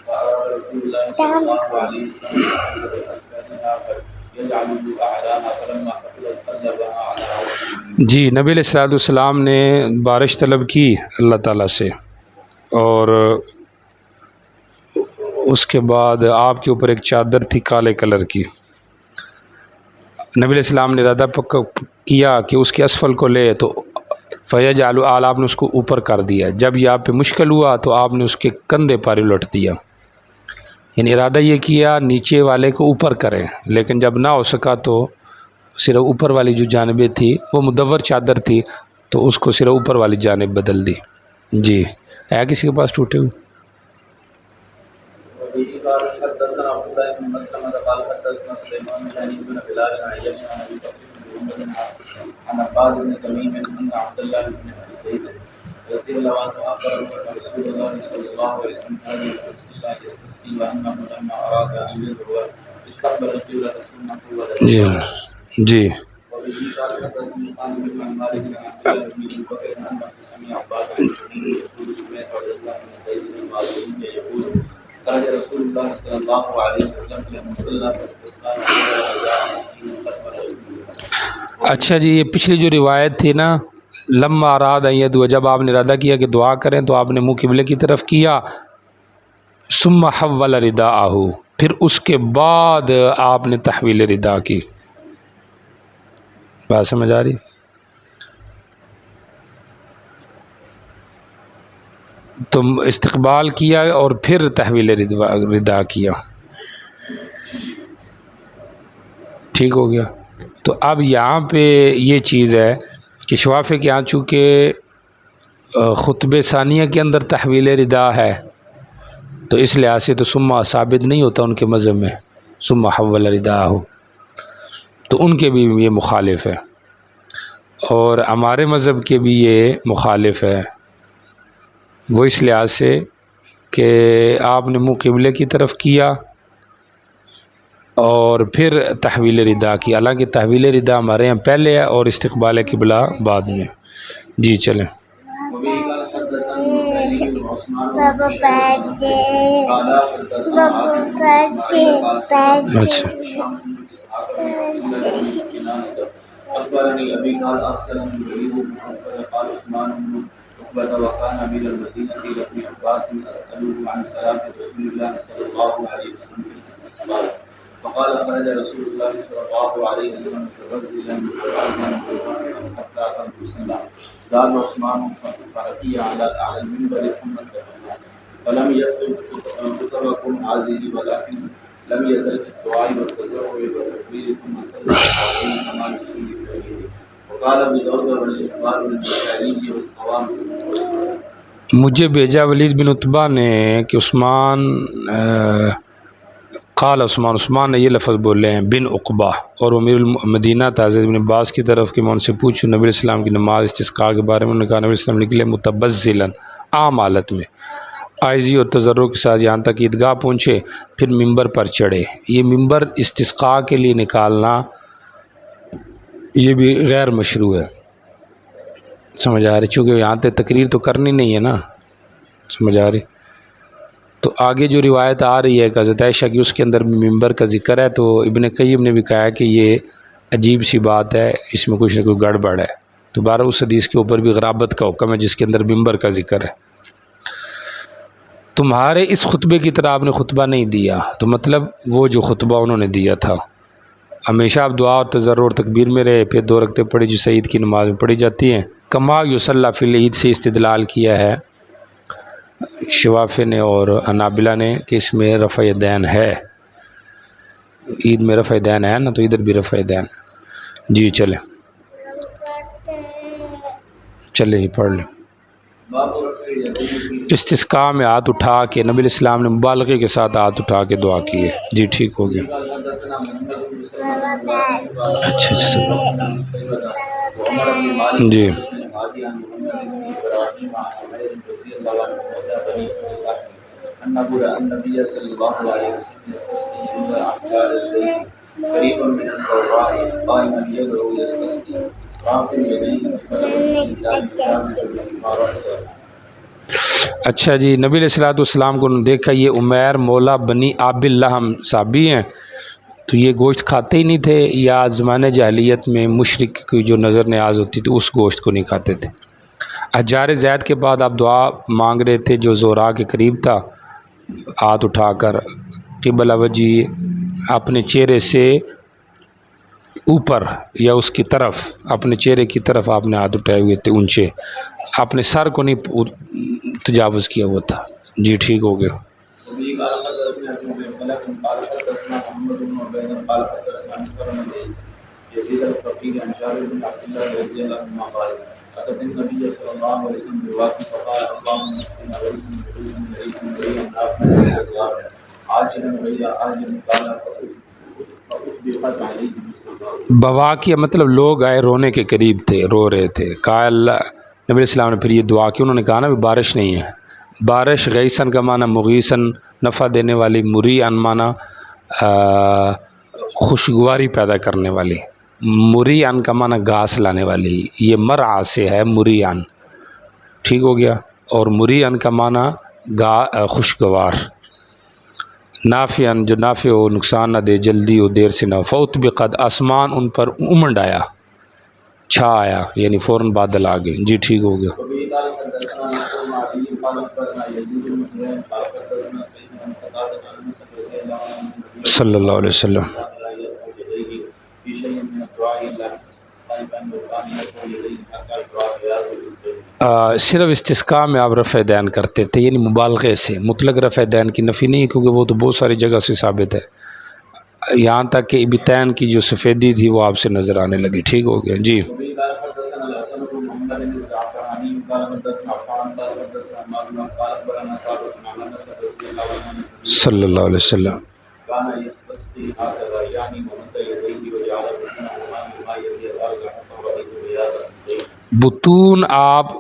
فأراد رسول الله صلى الله عليه وسلم بأسفلها فيجعله أعلاها فلما ثقلت قلبها على عاتقه. جی نبی علیہ الصلوۃ والسلام نے بارش طلب کی اللہ تعالیٰ سے، اور اس کے بعد آپ کے اوپر ایک چادر تھی کالے کلر کی. نبی علیہ السلام نے ارادہ کیا کہ اس کے اسفل کو لے، تو فیجعل اعلی، آپ نے اس کو اوپر کر دیا. جب یہ آپ پہ مشکل ہوا تو آپ نے اس کے کندھے پر الٹ دیا، یعنی ارادہ یہ کیا نیچے والے کو اوپر کریں، لیکن جب نہ ہو سکا تو صرف اوپر والی جو جانبیں تھی وہ مدور چادر تھی تو اس کو صرف اوپر والی جانب بدل دی. جی ہے کسی کے پاس ٹوٹے ہوئے؟ قال حدثنا عبد الله بن مسلمة قال حدثنا سليمان بن بن بلال عن يحيى عن ابي بكر بن عن عباد بن تميم ان عبد الله بن ابي زيد رضي الله عنه اخبر رسول الله صلى الله عليه وسلم قال رسول الله يستسقي وانه لما اراد ان يدعو استقبل القبلة ثم قبل. جی جی. وبه قال حدثني خالد بن مالك عن عبد الله بن ابي بكر انه سمع عباد بن تميم يقول سمعت عبد الله بن زيد بن مالك يقول خرج رسول الله صلی اللہ علیہ وسلم الى المصلى فاستسقى. اچھا جی، یہ پچھلی جو روایت تھی نا، لما اراد ان يدعو، جب آپ نے ارادہ کیا کہ دعا کریں تو آپ نے منہ قبلے کی طرف کیا. ثم حول رداءه، پھر اس کے بعد آپ نے تحویل ردا کی. بات سمجھ آ رہی؟ تم استقبال کیا اور پھر تحویل ردا کیا. ٹھیک ہو گیا. تو اب یہاں پہ یہ چیز ہے کہ شوافی کے یہاں چونکہ خطبہ ثانیہ کے اندر تحویل ردا ہے تو اس لحاظ سے تو سمہ ثابت نہیں ہوتا ان کے مذہب میں، سمہ حول ردا ہو، تو ان کے بھی یہ مخالف ہے، اور ہمارے مذہب کے بھی یہ مخالف ہے. وہ اس لحاظ سے کہ آپ نے منہ قبلے کی طرف کیا اور پھر تحویل ردا کی، حالانکہ تحویل ردا ہمارے یہاں پہلے ہے اور استقبال قبلہ بعد میں. جی چلیں. اچھا وكان امير المدينه لابن عباس اسالوه عن صلاه رسول الله صلى الله عليه وسلم في الاستسقاء فقال خرج رسول الله صلى الله عليه وسلم متوجها حتى اتى المصلى زاد عثمان فرقي على المنبر ثم دخل فلم يكتب خطبكم هذه ولكن لم يزل في الدعاء والتزرع والتكبير ثم صلى عليه كما يصلي في وقال ابو داود والاخبار بالبخاري والصواب. مجھے بھیجا ولید بن عتبہ نے کہ عثمان نے یہ لفظ بولے ہیں بن عقبہ، اور امیر المدینہ تھا حضرت ابن عباس کی طرف کہ میں ان سے پوچھوں نبی علیہ السلام کی نماز استسقاء کے بارے میں. انہوں نے کہا نبی علیہ السلام نکلے متبذلاً، عام حالت میں عاجزی اور تضرع کے ساتھ یہاں تک عیدگاہ پہنچے، پھر ممبر پر چڑھے. یہ ممبر استسقاء کے لیے نکالنا یہ بھی غیر مشروع ہے، سمجھ آ رہی؟ چونکہ یہاں تک تقریر تو کرنی نہیں ہے نا، سمجھ آ رہی؟ تو آگے جو روایت آ رہی ہے کہ حضرت عائشہ کی، اس کے اندر بھی ممبر کا ذکر ہے. تو ابن قیم نے بھی کہا ہے کہ یہ عجیب سی بات ہے، اس میں کچھ نہ کوئی گڑبڑ ہے. تو بہرحال اس حدیث کے اوپر بھی غرابت کا حکم ہے جس کے اندر ممبر کا ذکر ہے. تمہارے اس خطبے کی طرح آپ نے خطبہ نہیں دیا، تو مطلب وہ جو خطبہ انہوں نے دیا تھا ہمیشہ آپ دعا اور تضرع اور تکبیر میں رہے، پھر 2 رکعتیں پڑھی جس عید کی نماز میں پڑھی جاتی ہیں. کما یصلی فی العید سے استدلال کیا ہے شوافی نے اور حنابلہ نے کہ اس میں رفع دین ہے، عید میں رفع دین ہے نا، تو ادھر بھی رفع دین. جی چلیں ہی پڑھ لیں. استسقاء میں ہاتھ اٹھا کے نبی علیہ السلام نے مبالغے کے ساتھ ہاتھ اٹھا کے دعا کی ہے. جی ٹھیک ہو گیا. اچھا جی اچھا جی. نبی علیہ السلام کو دیکھا یہ عمیر مولا بنی عاب اللحم صحابی ہیں، تو یہ گوشت کھاتے ہی نہیں تھے، یا زمانے جاہلیت میں مشرک کی جو نظر نیاز ہوتی تھی اس گوشت کو نہیں کھاتے تھے. حجار زید کے بعد آپ دعا مانگ رہے تھے جو زورا کے قریب تھا، ہاتھ اٹھا کر قبلہ وجی اپنے چہرے سے اوپر یا اس کی طرف، اپنے چہرے کی طرف آپ نے ہاتھ اٹھائے ہوئے تھے اونچے، اپنے سر کو نہیں تجاوز کیا ہوا تھا. جی ٹھیک ہو گیا. بواقیہ مطلب لوگ آئے رونے کے قریب تھے، رو رہے تھے. کہا اللہ نبی علیہ السلام نے پھر یہ دعا کی. انہوں نے کہا نا بارش نہیں ہے. بارش غیثن کا معنی مغیثن نفع دینے والی، مریعن معنی خوشگواری پیدا کرنے والی، مریعن کا معنی گھاس لانے والی. یہ مرعا سے ہے مریعن. ٹھیک ہو گیا. اور مریعن کا معنی خوشگوار. نافعن جو نافع ہو، نقصان نہ دے، جلدی ہو، دیر سے نہ ہو. فاطبقت آسمان ان پر امنڈ آیا، چھا آیا، یعنی فوراً بادل آ گئے. جی ٹھیک ہو گیا. صلی اللہ علیہ وسلم. صرف استسقاء میں آپ رفع دین کرتے تھے، یعنی مبالغے سے. مطلق رفع دین کی نفی نہیں، کیونکہ وہ تو بہت ساری جگہ سے ثابت ہے، یہاں تک کہ ابتین کی جو سفیدی تھی وہ آپ سے نظر آنے لگی. ٹھیک ہو گیا. جی صلی اللہ علیہ وسلم. بطون آپ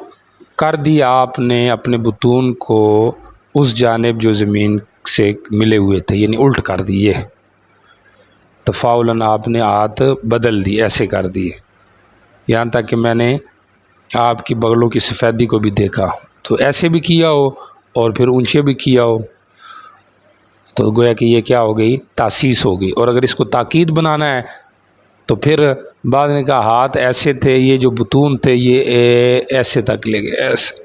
کر دی آپ نے اپنے بطون کو اس جانب جو زمین سے ملے ہوئے تھے، یعنی الٹ کر دیے. تفاؤلاً آپ نے ہاتھ بدل دی، ایسے کر دیے، یہاں تک کہ میں نے آپ کی بغلوں کی سفیدی کو بھی دیکھا. تو ایسے بھی کیا ہو اور پھر اونچے بھی کیا ہو، تو گویا کہ یہ کیا ہو گئی؟ تاسیس ہو گئی. اور اگر اس کو تاکید بنانا ہے تو پھر بعض نے کہا ہاتھ ایسے تھے، یہ جو بطون تھے یہ ایسے تک لے گئے، ایسے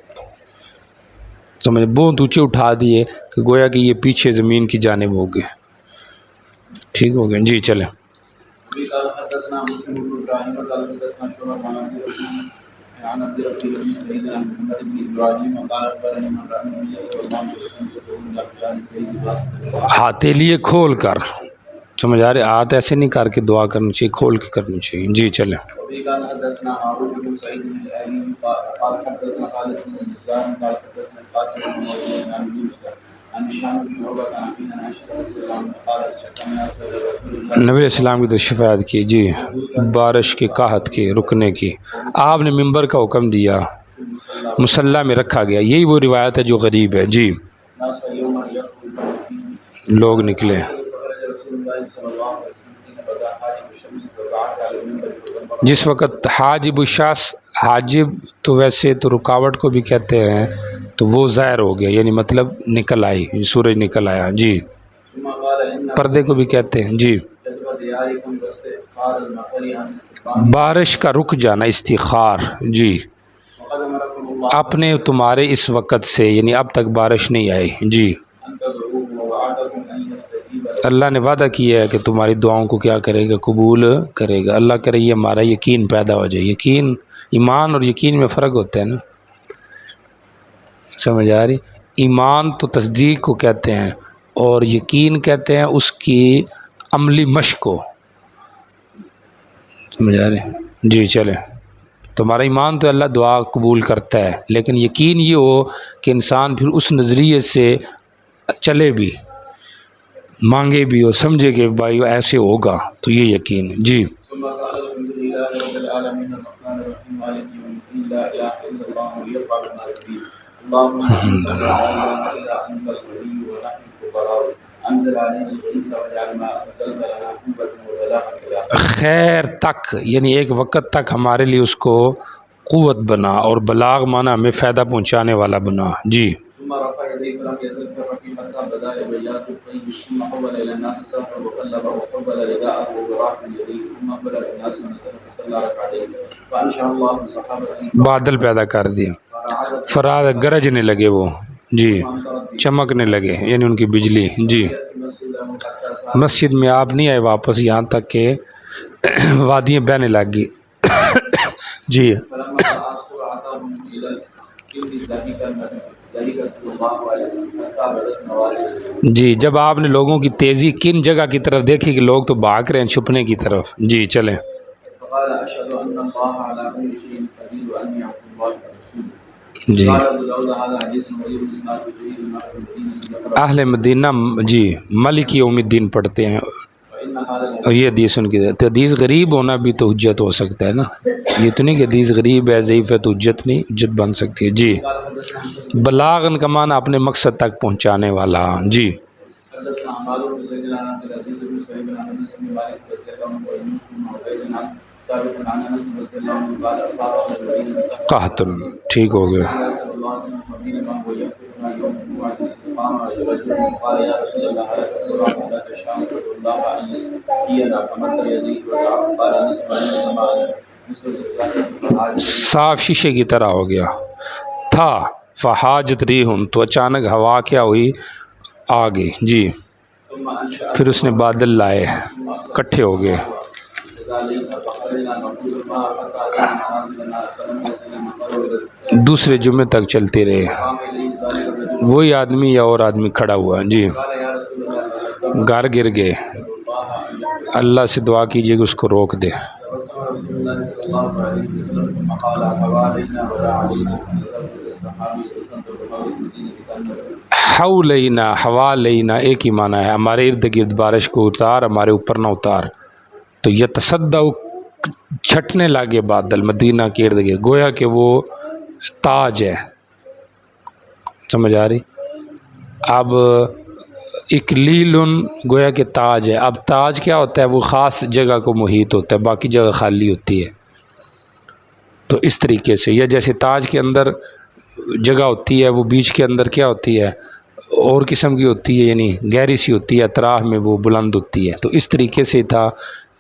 سمجھ بہت اونچے اٹھا دیے کہ گویا کہ یہ پیچھے زمین کی جانب ہو گئے. ٹھیک ہو گئے. جی چلیں. ہتھیلیے کھول کر سمجھ آ رہے؟ ہاتھ ایسے نہیں کر کے دعا کرنی چاہیے، کھول کے کرنی چاہیے. جی چلیں. وبه قال حدثنا هارون بن سعيد بن الأيلي قال حدثنا خالد بن النزار قال حدثنا القاسم بن محمد عن يونس عن هشام بن عروة عن أبيه عن عائشة رضي الله عنها قالت شكرنا رسول الله نبی علیہ السلام کی شفاعت کی. جی بارش کی قحط کی رکنے کی. آپ نے ممبر کا حکم دیا، مصلی میں رکھا گیا. یہی وہ روایت ہے جو غریب ہے. جی لوگ نکلے. جس وقت حاجب الشخص، حاجب تو ویسے تو رکاوٹ کو بھی کہتے ہیں، تو وہ ظاہر ہو گیا، یعنی مطلب نکل آئی، سورج نکل آیا. جی پردے کو بھی کہتے ہیں. جی بارش کا رک جانا، استخار. جی اپنے تمہارے اس وقت سے، یعنی اب تک بارش نہیں آئی. جی اللہ نے وعدہ کیا ہے کہ تمہاری دعاؤں کو کیا کرے گا؟ قبول کرے گا. اللہ کرے یہ ہمارا یقین پیدا ہو جائے. یقین، ایمان اور یقین میں فرق ہوتا ہے نا، سمجھ آ رہی؟ ایمان تو تصدیق کو کہتے ہیں اور یقین کہتے ہیں اس کی عملی مشق کو. سمجھ آ رہی؟ جی چلیں. تمہارا ایمان تو اللہ دعا قبول کرتا ہے، لیکن یقین یہ ہو کہ انسان پھر اس نظریے سے چلے بھی، مانگے بھی اور سمجھے کہ بھائی ایسے ہوگا، تو یہ یقین. جی خیر تک، یعنی ایک وقت تک ہمارے لیے اس کو قوت بنا، اور بلاغ مانا ہمیں فائدہ پہنچانے والا بنا. جی بادل پیدا کر دیا، فراد گرجنے لگے وہ. جی چمکنے لگے، یعنی ان کی بجلی. جی مسجد میں آپ نہیں آئے واپس، یہاں تک کہ وادیاں بہنے لگ گئی. جی جی جب آپ نے لوگوں کی تیزی کن جگہ کی طرف دیکھی کہ لوگ تو بھاگ رہے ہیں چھپنے کی طرف. جی چلیں. جی اہل مدینہ جی ملک یوم الدین پڑھتے ہیں، اور یہ حدیث ان کی حدیث غریب ہونا بھی تو حجت ہو سکتا ہے نا. یہ تو نہیں کہ حدیث غریب ہے ضعیف ہے تو حجت نہیں، حجت بن سکتی ہے. جی بلاغن کا معنی اپنے مقصد تک پہنچانے والا. جی قحط، ٹھیک ہو گیا. صاف شیشے کی طرح ہو گیا تھا. فحاجت ریحٌ، تو اچانک ہوا کیا ہوئی؟ آ گئی. جی پھر اس نے بادل لائے، اکٹھے ہو گئے. دوسرے جمعے تک چلتے رہے. وہی آدمی یا اور آدمی کھڑا ہوا. جی گھر گر گئے. اللہ سے دعا کیجیے کہ اس کو روک دے. حولینا، حوالینا ایک ہی معنی ہے، ہمارے ارد گرد بارش کو اتار، ہمارے اوپر نہ اتار. تو یتصدع، چھٹنے لگے بادل مدینہ کے ارد گرد، گویا کہ وہ تاج ہے. سمجھ آ رہی؟ اب اکلیل گویا کہ تاج ہے. اب تاج کیا ہوتا ہے؟ وہ خاص جگہ کو محیط ہوتا ہے، باقی جگہ خالی ہوتی ہے. تو اس طریقے سے، یا جیسے تاج کے اندر جگہ ہوتی ہے، وہ بیچ کے اندر کیا ہوتی ہے؟ اور قسم کی ہوتی ہے، یعنی گہری سی ہوتی ہے، اطراف میں وہ بلند ہوتی ہے. تو اس طریقے سے تھا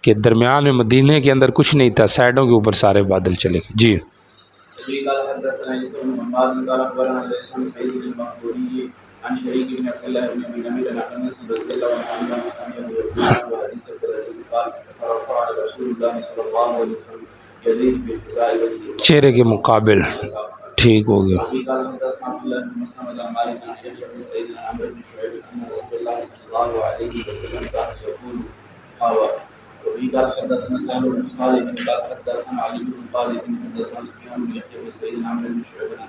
کہ درمیان میں مدینے کے اندر کچھ نہیں تھا، سائڈوں کے اوپر سارے بادل چلے گئے. جی عن شريك بن عبد الله بن ابي نمير عن انس رضي الله عنه سمع حديث قال فرفع رسول الله صلى الله عليه وسلم يديه بالحذاء چہرے کے مقابل. ٹھیک ہو گیا. وفي قال حدثنا سالم بن صالح قال حدثنا علي بن خالد حدثنا سفيان بن يحيى بن سعيد عن ابن شعبة